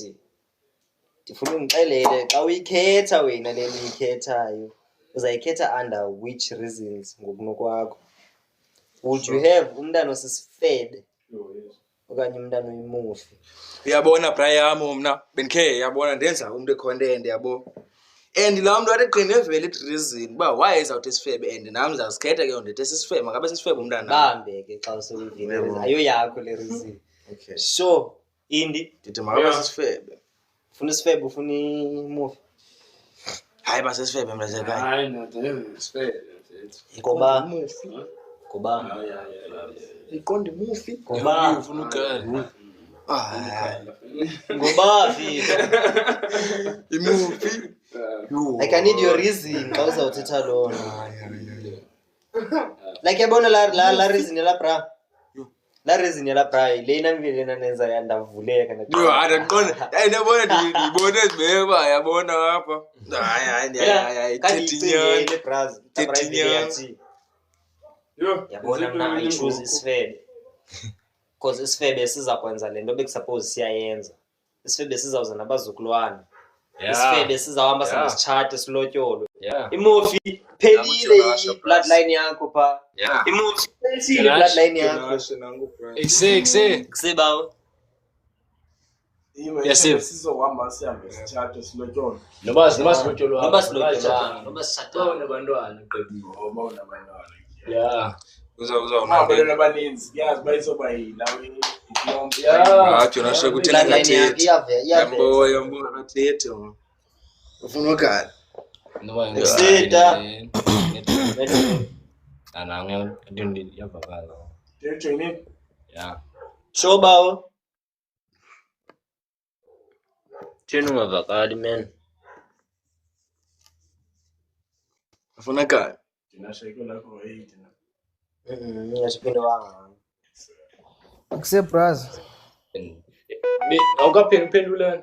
ndifuna ungixelele xa uyikhetha wena le uyikhethayo uzayikhetha under which reasons ngokunokwakho would you have umntana osisifede okanye umntana oyimufi uyabona Brian mna benkhe yabona ndenza umuntu econtent yabo and la muntu ateqine valid reason ba why izawuthi isifebe and nami zasikhetha ke ndothi sisifebe makabe sisifebe umntana bambe ke xa usuyivile ayo yakho le reason okay so indi ndithi makabe sisifebe ufuna isifebe ufuna imufi hayi basesifebe mrazekanye Hayi no, sifele. ngoba iqonde mufi ngoba ufuna ukala ngoba vika imufi like I need your reason xa uzawuthetha lona like yabona la reason yala bra la reason yala bra lena ngivile nanenza yandavuleka yo andaqonda ndiyabona ndibona zibeba yabona apha hayi kandiyinyane bras Thirteen years. Yo, yabona mna I choose isifebe Because isifebe sizakwenza lento bekusuppose siyayenza. Isifebe sizawuza nabazukulwana. Isifebe sizawuhamba sinesichat silotyolo. Imofi phelile bloodline yakho pha. Imofi phelile bloodline yakho. Kusebawo. Sizohamba sihambe sithathe silotyolo. Noba sichatha nabantwana qebile. Ngoba unabantwana. Yeah. Abantwana abaninzi yazi bayizoba yilawe inombi. Jona sho kuthi bloodline yakho yambo athethe. Ufuna ukala. Noba Sita. Ana ngiyadindi yavakala. Joining. Yeah. Shobawo. Thina ungavakali man. Ufuna ukala. Ndinashayiko lakho 8 na. Ngiyasiphinde wanga. Kusebraz. Awukaphendulani?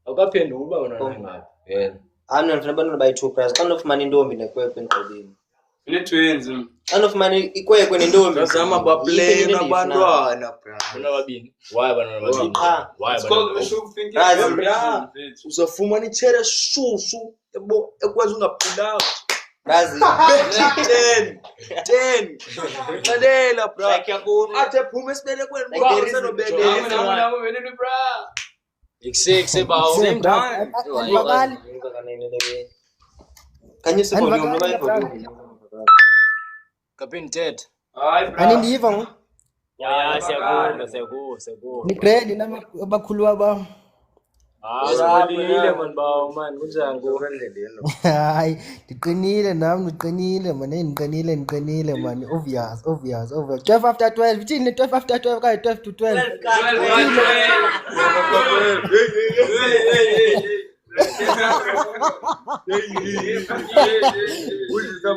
Awukaphendula wona ngapi? Yena. Ana ngifuna abantu bayi2 prize. Xa nofumana intombi nekwekwe enqobeni. Twins. Xa nofumana ikwekwe nentombi. Bazama baplay nabantwana bra. Ababini. Why abantwana ababini? Why abantwana? Uzofumana ichere shushu yabo ekwazi ungaphilanga. Razi 10 Mandela bra. Like yakho. Athe phuma esibelekweni ngoba senobele. Ikse Same time. Vakali. Can you see Kapin Ted. Anindiva ngo. Yeah, siyakho. Ni grade abakhulu ba. Sibonile man kunjani go? Hayi, ndiqinile nami ndiqinile man, ndiqinile man. Obvious. 12 after 12. Uthini 12 after 12 ka 12 to 12.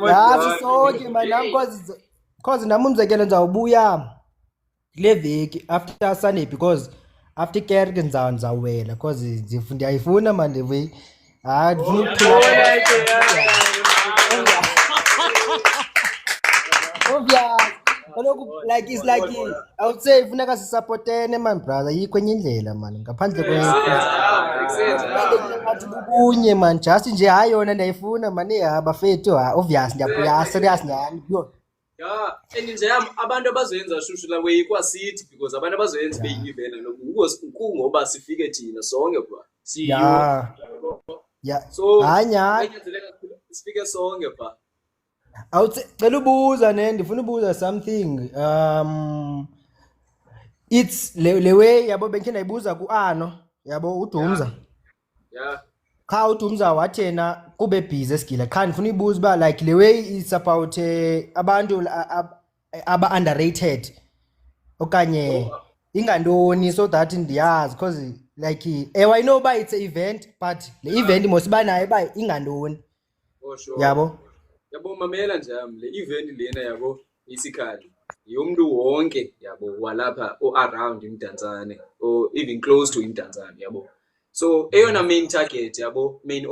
Yazi sonke man nami cause nami umzekelo ngizawubuya le veki after Sunday because after kerke ngizawela cause ndiyayifuna man le way. Hayi ndifuna obvious. Like it's like I would say funeka sisupportene man brother yikho enye indlela man ngaphandle kunye man just nje hayi yona ndiyayifuna man bafethu obvious ndiyabuya serious nyani yo. Yeah, and nje abantu abazoyenza shushu la way kwasithi because abantu abazoyenza beyivela ngoba sifike thina sonke bra. Yeah. So hanya sifike sonke bra. Awuthi cela ubuza ndifuna ubuza something it's le way yabo benke nayibuza kuAno yabo uDumza Yeah. Kha uDumza wathi yena kube busy esigile kha ndifuna ibuza ba like le way is about abantu aba underrated okanye ingantoni so that ndiyazi because like I know ba it's an event but le event mosiba nayo ba ingantoni. Oh sure. Yabo Mamela nje le event lena yabo isikhali yomuntu wonke yabo walapha around imdantsane or even close to imdantsane yabo. So eyona main target yabo main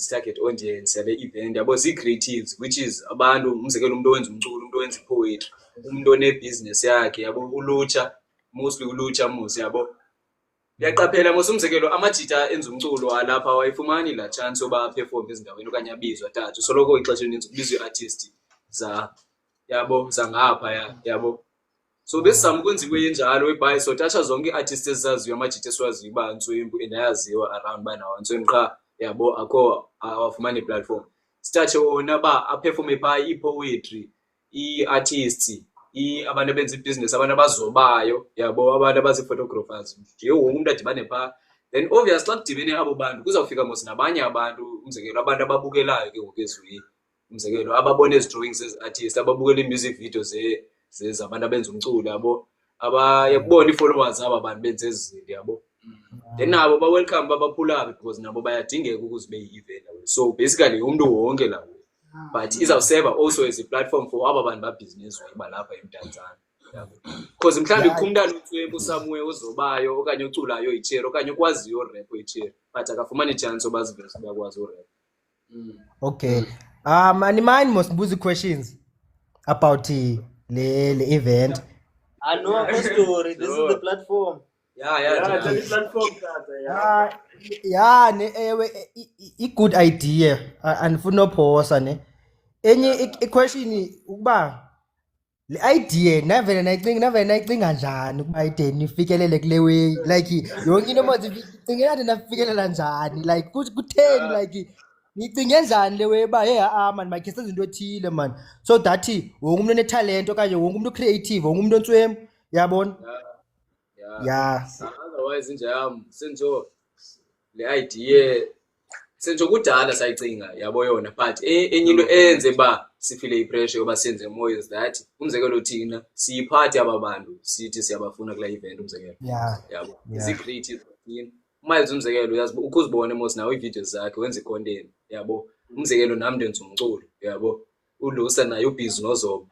target audience yale event yabo creatives which is abantu umzekelo umuntu owenza umculo umuntu owenza poetry umuntu one business yakhe yabo ulutsha mostly ulutsha musi yabo. Yaqaphela umzekelo amajita enza umculo alapha awayifumani la chance oba perform ezindaweni okanye abizwa tathu soloko ixesha elininzi kubizwa iartist yabo zangapha yabo. So this samkwenziwe njalo webhayi so thatha zonke iartists ezaziyo amajita eswaziyo ba Ntswembu endayaziwa around bana Ntswembu qha yabo akho awafumani platform sithathe wona ba aperform pha ipoetry iartists abantu abenza business abantu abazobayo yabo abantu abaziphotographers nje wonke umuntu adibane pha then obviously xa kudibene abo bantu kuzawufika mos nabanye abantu umzekelo abantu ababukelayo ke ngokezwi umzekelo ababona ezi drawings as artists ababukela imusic videos zezabantu abenza umculo yabo abayakubona ifollowers aba bantu benze izinto yabo then nabo ba welcome babaphula because nabo bayadingeka ukuze beyievent so basically umuntu wonke la but izawuserve also as a platform for aba bantu ba business balapha eMtanzania yabo because mhlambi ukhumntana uNtswembu somewhere ozobayo okanye uculayo ichero okanye ukwaziyo rap ichero but akafumana ichance obaziveza bakwazi urap. Okay. And mine must buzi questions about the event. I know a story. This is the platform. Yeah, ewe i-good idea andifuna uphosa ne. Enye i-question ukuba le idea navele nayicinga njani ukuba ide nifikelele kule way like yonke into manje icingela nafikelela njani like kutheni like nicinge njani le way uba hey man makhe senze into ethile man so that wonke umuntu onetalent okanye wonke umuntu creative wonke umuntu ontswemu yabona yeah otherwise nje senzo le idea senzo kudala sayicinga yabo yona but enye into enze ba sifile ipressure yoba senze more is that umzekelo thina siyiphathi ababantu sithi siyabafuna kula event umzekelo yabo zi-creative yini Miles umzekelo uyazi ukuzibona mos nawe i-videos zakhe wenza i-content yabo umzekelo nami ndenza umculo yabo uLusa naye ubhizi nozobo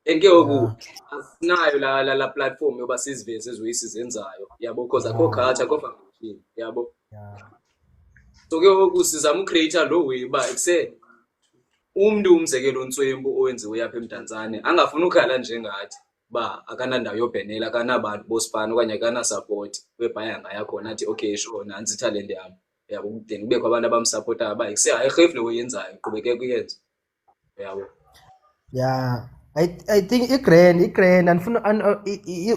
and ke ngoku asinayo la platform yoba siziveze ezoyisizenzayo yabo because akho culture akho function yabo so ke ngoku sizama ucreate lo way ba ekuse umuntu umzekelo ontswembu owenziwe yapha eMdantsane angafuna ukhala njengathi ba akanandawo yobhenela akanabantu bosifana okanye akana support webhaya ngaya khona athi okay sure nansi talent yami yabo then kubekho abantu abamsupporta ba ekuse ayirhef lo yenzayo qhubeke kuyenza yabo I think i-grand andifuna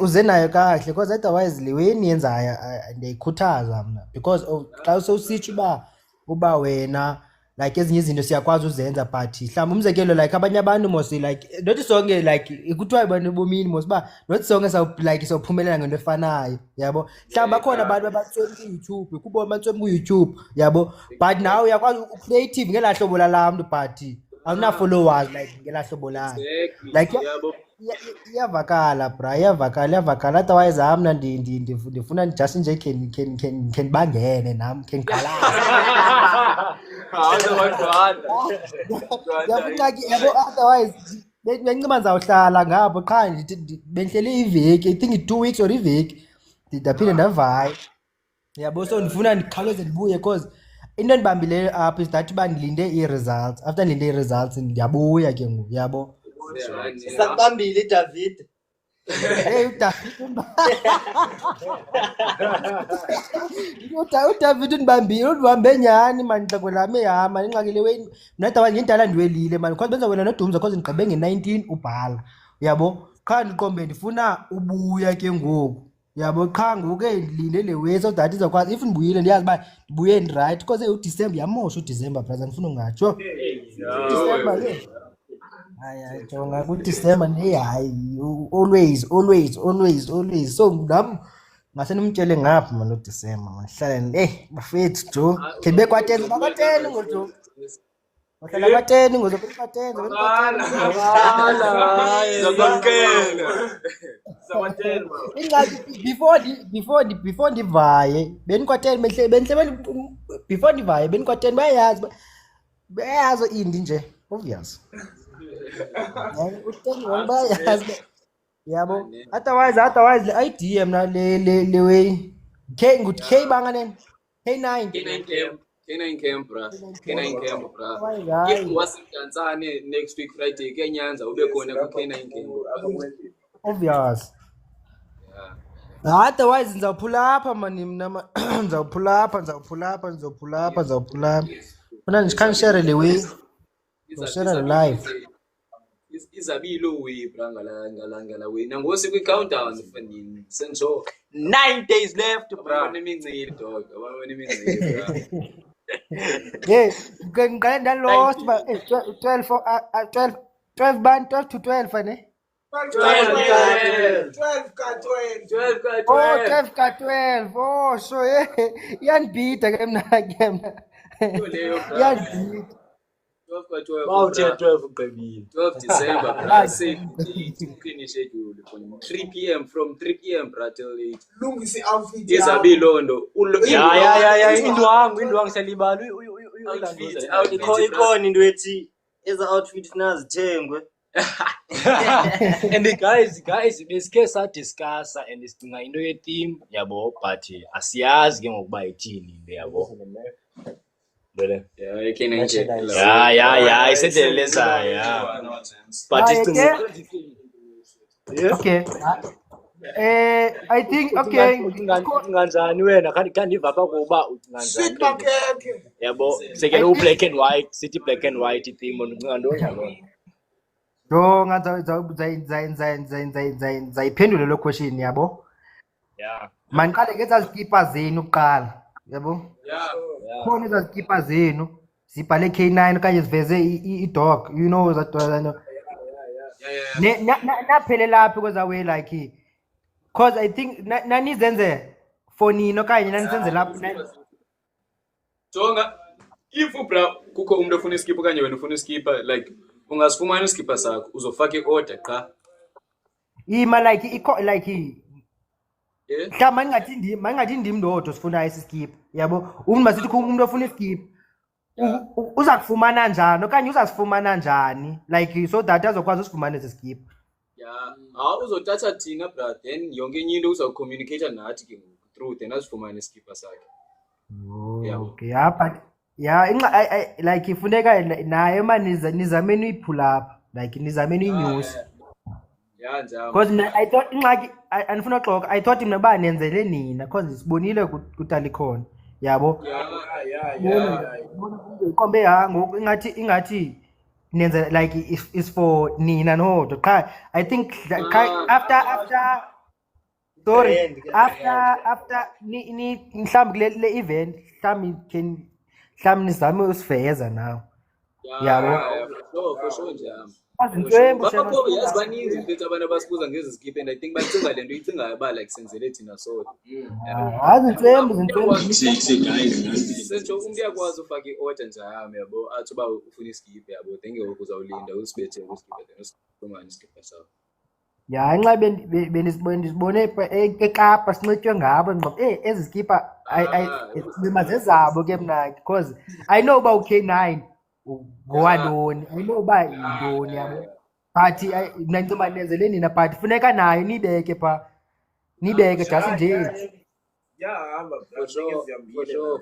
uze nayo kahle because otherwise le way niyenzayo ndiyikhuthaza mna because xa sowusitsho uba wena like ezinye izinto siyakwazi uzenza but mhlawumbe umzekelo like abanye abantu mos like not sonke like kuthiwa abantu bomini mos uba not sonke like sawuphumelela ngento efanayo yabo mhlawumbe bakhona abantu abatswemba ku-YouTube kubo batswemba ku-YouTube yabo but nawe uyakwazi ucreative ngelaa hlobo lalaa mntu but awuna-followers like ngelaa hlobo lakhe like iyavakala bra iyavakala otherwise mna ndifuna just nje khe ndibangene nam khe ndiqalaze otherwise bendicinga ndizawuhlala ngapho qha bendihlele iveki I think 2 weeks or iveki ndaphinde ndavaya yabo so ndifuna ndikhawuleze ndibuye because into endibambileyo apho is that uba ndilinde ii-results after ndilinde ii-results ndiyabuya ke ngoku yabo sakubambile David hey uDavid undibambe nyhani mani xhego lami ehamba ingxakile weni mna otherwise ngindala ndiwelile mani because benza wena nodumza because ndigqibe nge-19 ubhala yabo qha ndiqombe ndifuna ubuya ke ngoku yabo qha ngoku ndilinde le way so that izokwazi if ndibuyile ndiyazi uba ndibuye ndirayight because uDisemba yamosha uDisemba brother ndifuna ungatsho Disemba ke hayi jonga kuDisemba hayi always so nam ngase nimtshele ngapha manje uDisemba mangihlale bafethu jo khe kwaTeni bakwaTeni ngojo wahlala kwaTeni ngozo kwaTeni before ndivaye benikwateni benhle before ndivaye benikwateni bayazi indi nje obvious bayazi yabo otherwise le idea mna le way K banga nini K9 camp bra if wasemdantsane next week Friday kuyanyanza ube khona ku K9 camp obvious otherwise nizawuphula apha mani mna nizawuphula apha funa ndikhanshare le way share live izabilo way bra ngala way nangosi kwi countdown fanini senso 9 days left bra nemincili dog abona imincili bra ngiqale ndalost ba 12 band 12 to 12 ne 12 ka 12 oh so iyanibhida ke mna iyanibhida 12 ugqibile 12 December basic finish schedule 3 p.m. from 3 p.m. bra till 8 lungise outfit izabilondo ya indwangu selibala ikhona into ethi eza outfit nazithengwe and guys besikhe sadiscussa and sicinga into ye-theme yabo but asiyazi ke ngokuba ithini le yabo isendelelezayo but okay I think okay. Unganjani wena kanti ndiva apha kuba unganjani. Sweet makhekhe. Yabo sekele u-black and white sithi black and white itheme undicinga ntoni ngaloo Jonga nzayiphendule lo question yabo. Yeah. Maniqale ngenza zikipa zenu kuqala yabo. Khona ezazikipa zenu zibhale K9 okanye ziveze i-dog, you know that naphele laphi kweza way like cause I think nanizenze for nini okanye nanisenze lapho Jonga if bra kukho umuntu ofuna iskip okanye wena ufuna iskip like ungasifumana iskip sakho uzofaka iorder qha. ima like mhlawumbe mangathi ndim ndodwa sifuna iskip yabo umuntu masithi umuntu ofuna iskip uza kufumana njani okanye uzasifumana njani like so that azokwazi usifumana esi skip. Yeah, uzothatha thina bra then yonke enye into uzawucommunicate nathi ke through then asifumane iskip sakhe. Okay, yeah, but yeah, like ifuneka naye manje nizameni uyipull up like nizameni news. Yeah, njalo. Because I thought ingxaki andifuna uxoka I thought mina ba nenzele nina because sibonile kutali khona yabo. Yeah. Kombe ngoku ingathi nenze like is for nina no qha I think after ni mhlawumbe le event mhlawumbe nizame usiveza nawe yabo for sure nje yazi baninzi mfethu abantu abasibuza ngezi skip and I think bacinga lento icingayo ba like senzele thina so zintembu senzo umuntu uyakwazi ufaka iorder njalo yabo athi uba ufuna iskip yabo then ngoku uzawulinda usibethe uskip then usifumane iskip sakho. Ya nxa benizibone eKapa sinqetywe ngabo ngqo ezi skipa zezabo ke mna because I know about K9 ngowantoni I know ba yintoni yabo but mina ngiceba nenzele nina but funeka nayo nibeke pha nibeke just nje. Yeah,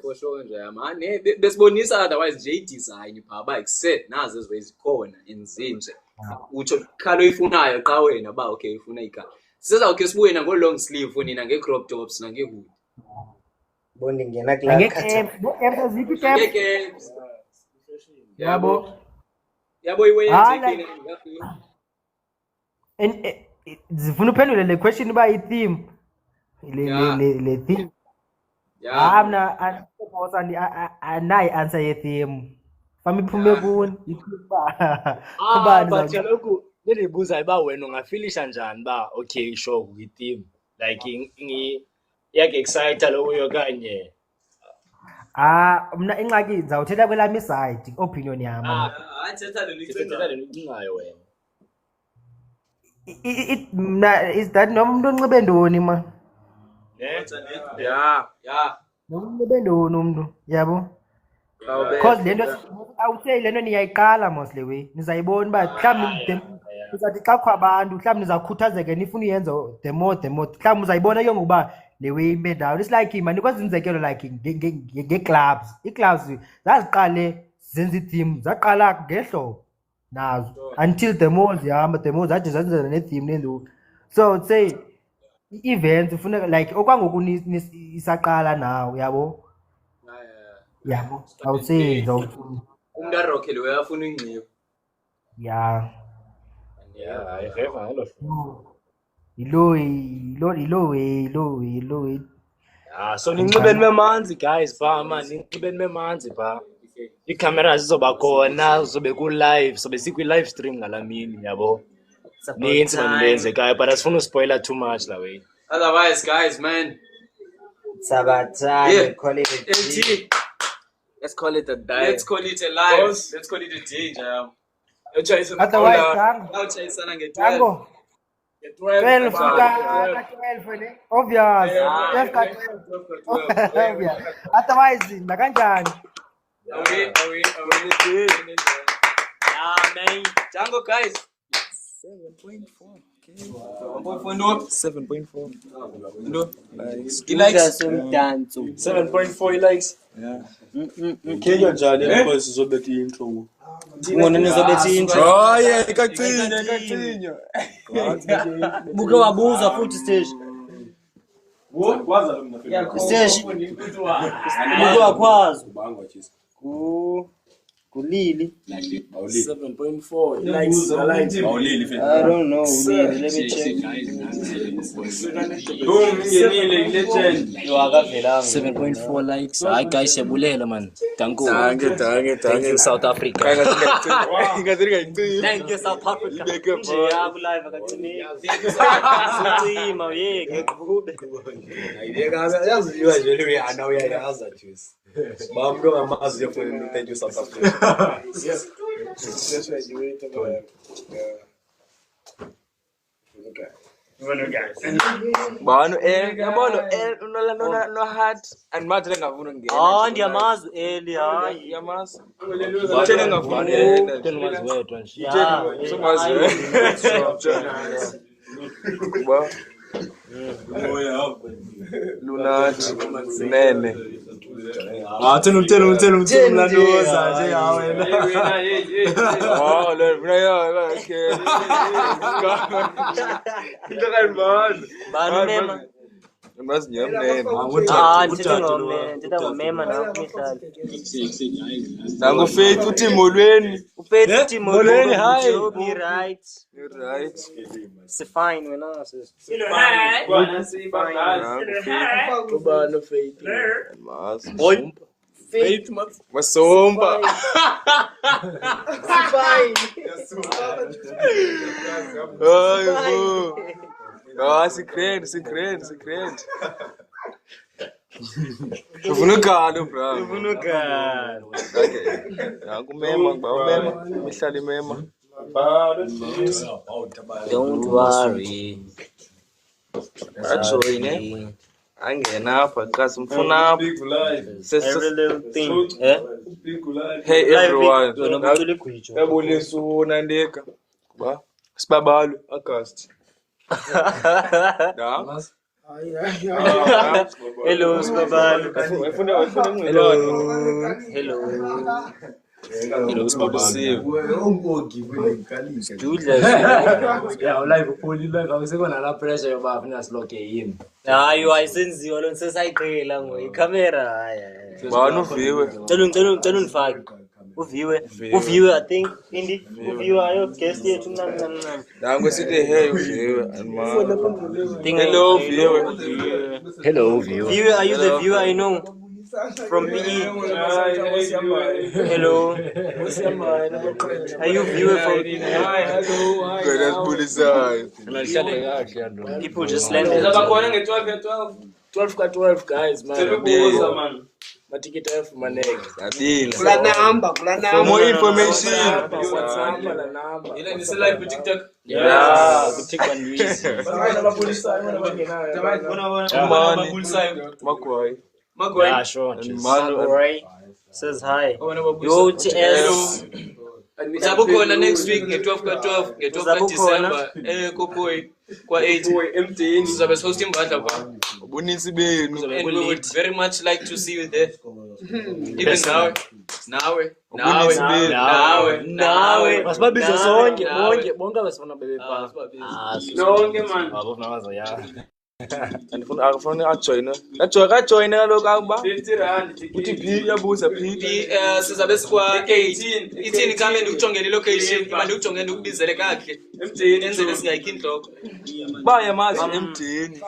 for sure nje man besibonisa otherwise nje i-design pha ba except nazo ezikhona enzinje uthi khalo ifunayo qa wena ba okay ufuna ikha sizawukhe sibuye ngo long sleeve nina nge crop tops nange hood Bondi ngena kula ngeke yabo iwe zifuna uphendule le question ba i-theme le theme mna anayi answer ye-theme fami iphume kuni but kaloku nilibuza uba wena ungafilisha njani ba okay sure kwi-theme like iyake-excita lokuyo kanye mna ingxaki ndizawuthetha kwelami iside opinion yam thetha lento icingayo wena mna is that noma umuntu onxibe ntoni ma noma unxibe ntoni umntu yabo because lento awutheli lento niyayiqala mos le way nizayibona uba mhlawumbi nizathi xa kho abantu mhlawumbi nizawukhuthazeka nifuna uyenza the more mhlawumbi uzayibona ke ngokuba le way ime ndawo it's like mani kwenza inzekelo like nge-clubs ii-clubs zaziqale zenza itheme zaqala ngehlobo nazo until the more zihamba the more zathi zenzela netheme nenduku so say i-events ufuneka like okwangoku isaqala nawo yabo yabo awusenza umuntu arokhele uyafuna ingcibo yeah ireva ngelo ilo so ninxibeni bemanzi guys pha man ninxibeni bemanzi pha iikhamera zizoba khona zobe ku-live sobe sikwi-live stream ngala mini yabo nintsi manilenzekayo but asifuna uspoiler too much la way otherwise guys man it's about time call it a day. Let's call it a day. Let's call it a live. Let's call it a day, jam. Otherwise, Tango. Tango. 12 obvious. Just got 12. Otherwise, nakanjani? Yeah, man. Tango, guys. 7.4. 7.4. No. He likes 7.4 he likes. Yeah. Kenya njani because izobetha intro. Ngona nizobethi intro. Oh yeah, ikacinywa. Buke wabuza futhi stage. Kwaza lo mna. Stage. Buke wakwazi. Kulili 7.4 likes. I don't know. Let me check. Boom, ngenile legend. Wakavela 7.4 likes. Hayi guys, siyabulela man. Thank you. Thank you South Africa. Thank you South Africa. Nje yabu live akathini. Sicima yeke kube. Yaziwa nje lewe ana uyayaza juice. Bamlo ngamazi yefuna thank you South Africa. Yes. That's right. You wait about. Okay. Bano yabona no heart and manje ngavuna ngena. Ndiyamazi eli hayi. Yamazi. Uthele ngavuna yena. Umazi wedwa nje. Somazi. Ba. Lunathi nene. Tell mlandoza nje yawe. Oh, mina ya okay. Bani mema. Mazi nyamnene. Ndithe ngomema nawo kumidlalo. Nangu Faith uthi molweni. Ufaith uthi molweni hi. You'll be right. You're right. Si fine wena sis. Kuba no faith. Mazi. Boy. Faith Masomba. Fine. Ay bo. Ah, secret. Ufunukalo bro. Ufunukalo. Okay. Yakumema ngibawumema, imihlala imema. Don't worry. Ajoyine. Angena apha kasi mfuna apha. Every little thing. Hey everyone. Unobucula igwijo. Yabulisa uNandeka. Ba. Sibabalo August. Da. Hello Sibabalo. Hello. Hello Sibabalo. Yeah, live upolila akusekona la pressure yoba afuna siloke yini. Hayi ayisenziwa lo sesayiqhela ngo iCamera haya. Bani uviwe. Cela unifake. Uviwe I think indi uviwe ayo guest yethu nani. Nangu sithi hey uviwe and hello uviwe. Hello uviwe. Viwe, are you the viewer I know? From PE. Hello. Are you viewer from People just landed. 12 ka 12 guys man. Matikita elfu manege. For more information. WhatsApp la namba. Ile ni live ku TikTok. Yeah, kutikwa ndwisi. Makwai. Yeah, sure. Makwai says hi. Yo TS. Zabukhona next week nge-12 ka-12 nge-12 December Kopoi kwa 8 MTN sizabe host imbadla kwa ubunisi benu and we would very much like to see you there. Even nawe Masibabize sonke bonke abasifuna bebe phansi. Nonke man. Abofuna ya. andifuna akufuna ajoyine kaloku akuba 50 rand uthi phi yabuza phi sizabe sikwa 18 ithini kame ndikujongela ilocation iba ndikujongela ndikubizele kakhe enzele singayikho inhloko baya mazi emdeni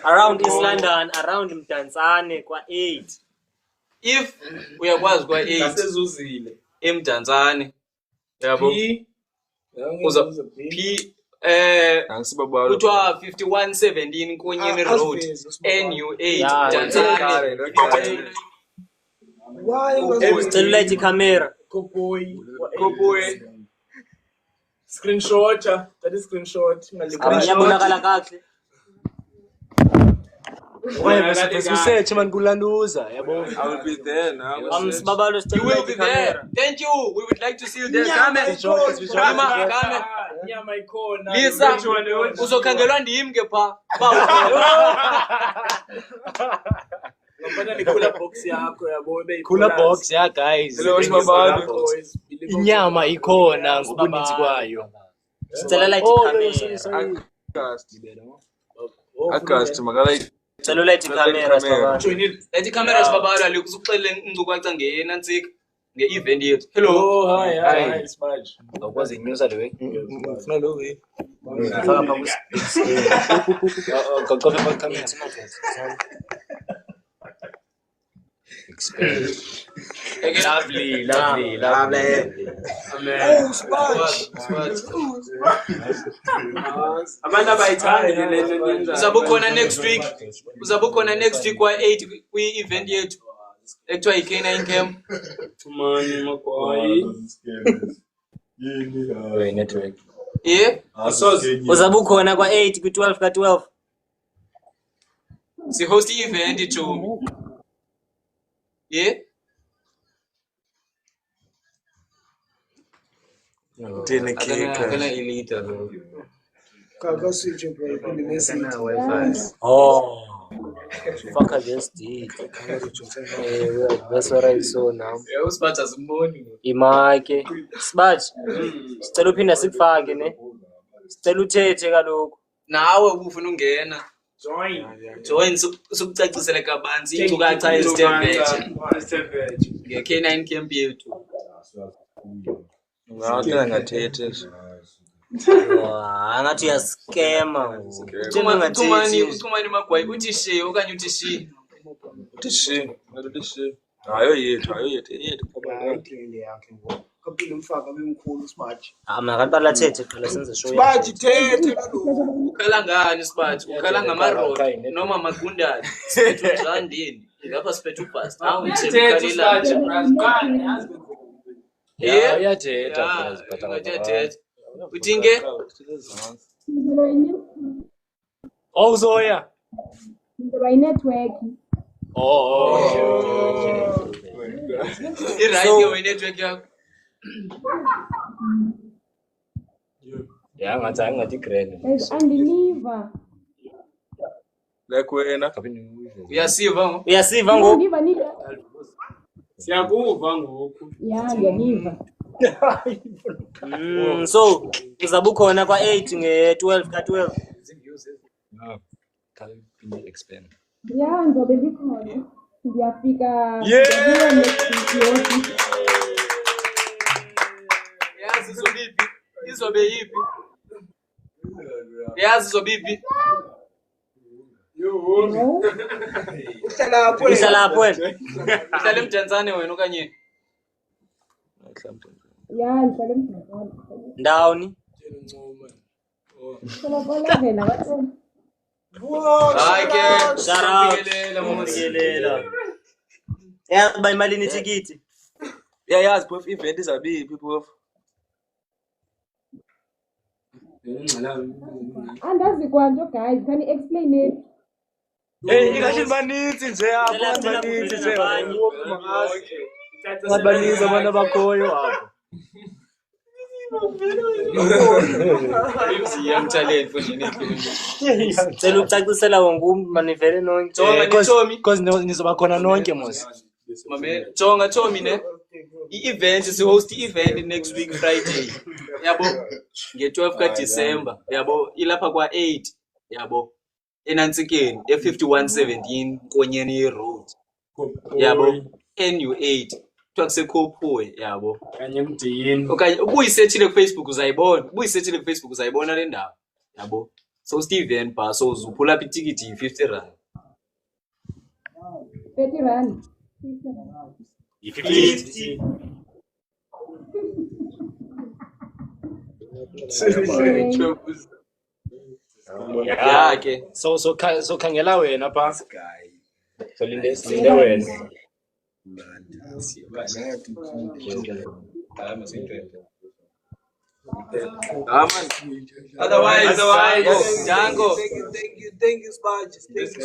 Around East London, around Mdantsane kwa 8. if uyakwazi kwa 8 asezuzile eMdantsane yabo uza P angisibabalo kuthiwa 5117 Konyeni Road NU8 Mdantsane. Cela iCamera. Kopoi screenshot that is screenshot Yabonakala kahle. Research man kulanduza yabo. I will be there now. Sibabalo You will be there. Thank you. We would like to see you there. Kame. Nyama ikona. Lisa uzokhangelwa ndimi ke pha. Ngaphandle cooler box yakho yabo Cooler box ya guys. Hello Sibabalo. Inyama ikhona ngokuninzi kwayo. Cellulite camera. August makala Cellulite camera Sibabalo. Joinile. Lethi camera Sibabalo alikuzuxelela ingcukaca ngenantsika nge-event yethu. Hello. Oh hi Smash. Awukwazi inyusa le way. ufuna lo way. Faka phambi koqoqa phambi camera. Lovely. Oh Smash. Abantu abayithandi le nto. Uzabukhona next week kwa-8 kwi-event yethu ekuthiwa yi-K9 Camp. Tumani makwai. Network. Yeah. Uzabukhona kwa-8 kwi-12 ka-12. Sihost i-event Jomi. Yeah. Tene kika. Akana ilita lo. Kaka switch bro ni message. Oh, fuck, I just did. That's what I saw now. Usiphatha asimboni. Imake. Sibaj. Sicela uphinda sikufake ne. Sicela uthethe kaloko. Nawe ufuna ungena. Join sokucacisela kabanzi incukatha ezitembethe. Nge-K9 Camp yethu. Ngakela ngathethe. Angathi uyaskema. Uthumani magwayi uthi she okanye uthi she. Uthi she. Hayo yethu Ngile yakhe ngoba. Kaphile umfaka bemkhulu Smash. Makathi balathethe qala senze show. Smash thethe kaloko. Ukhala ngani Sibati? Ukhala ngamaroad noma magundane. Siphethe uJandini. Lapha siphethe ubust. Hawu ngithethe Yeah, uyathetha uyathetha. Uthinge? Awuzoya. By network. I-right ke network yakho. Yeah, ngathi grand. Andiniva. Like wena. Uyasiva ngoku? Ndiva nika. Siyakuva ngoku. Yeah, ngiyaniva. So uzabukhona kwa-8 nge-12 ka-12. Can you expand? Yeah, ndobe zikhona. Ngiyafika. Yazi izobipi? Izobe yipi? Yazi izobipi? Uhlala lapho. Uhlala eMdantsane wena okanye? Yeah, ngihlala eMdantsane. Ndawoni? Kolevela bathona. Hayi ke, Sharap. Yazi ba imalini itikiti? Yazi prof event izabiphi prof? Andazi kwanto guys, can you explain it? Ikahle baninzi nje apha, baninzi nje. Baninzi abantu abakhoyo apha. Cela ucacisela wonke umuntu manivele nonke. Because nizoba khona nonke mos. Mame, Jonga Tommy ne. I-event sihost i-event next week Friday. Yabo. Nge-12 ka-December. Yabo ilapha kwa-8. Yabo. Enantsikeni e5117 Konyeni Road. Yabo. NU8. Kuthiwa kuseKhophuwe yabo. Kanye Mdini. Okanye ubuyisethile ku-Facebook uzayibona. Ubuyisethile ku-Facebook uzayibona le ndawo. Yabo. So Steven ba so uzuphula apha itikiti yi-50 rand. 30 rand. 50. Yeah, okay. So khangela wena pha. So linde wena. Otherwise, Django. Thank you, Smash. Thank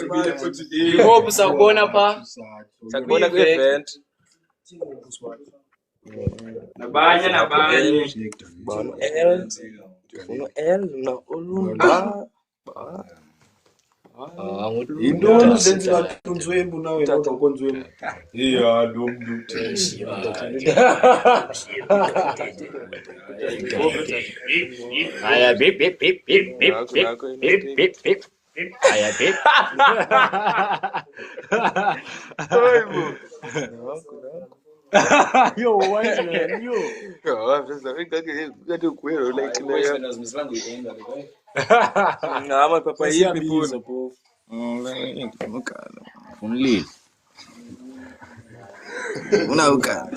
you, Hope sakubona pha. Sakubona ku-event. Nabanye. Bano L. Ufuna L na Ulumba. Yintoni uzenza ngathunzwembu nawe kodwa ukonzwembu? Yeah, lo mntu. Aya bip bip bip bip bip bip bip bip bip. Aya bip. Yo, why is that? Yo. Ngama papa yipi Siyabiza, phone? bro. Unlile. Una ukala.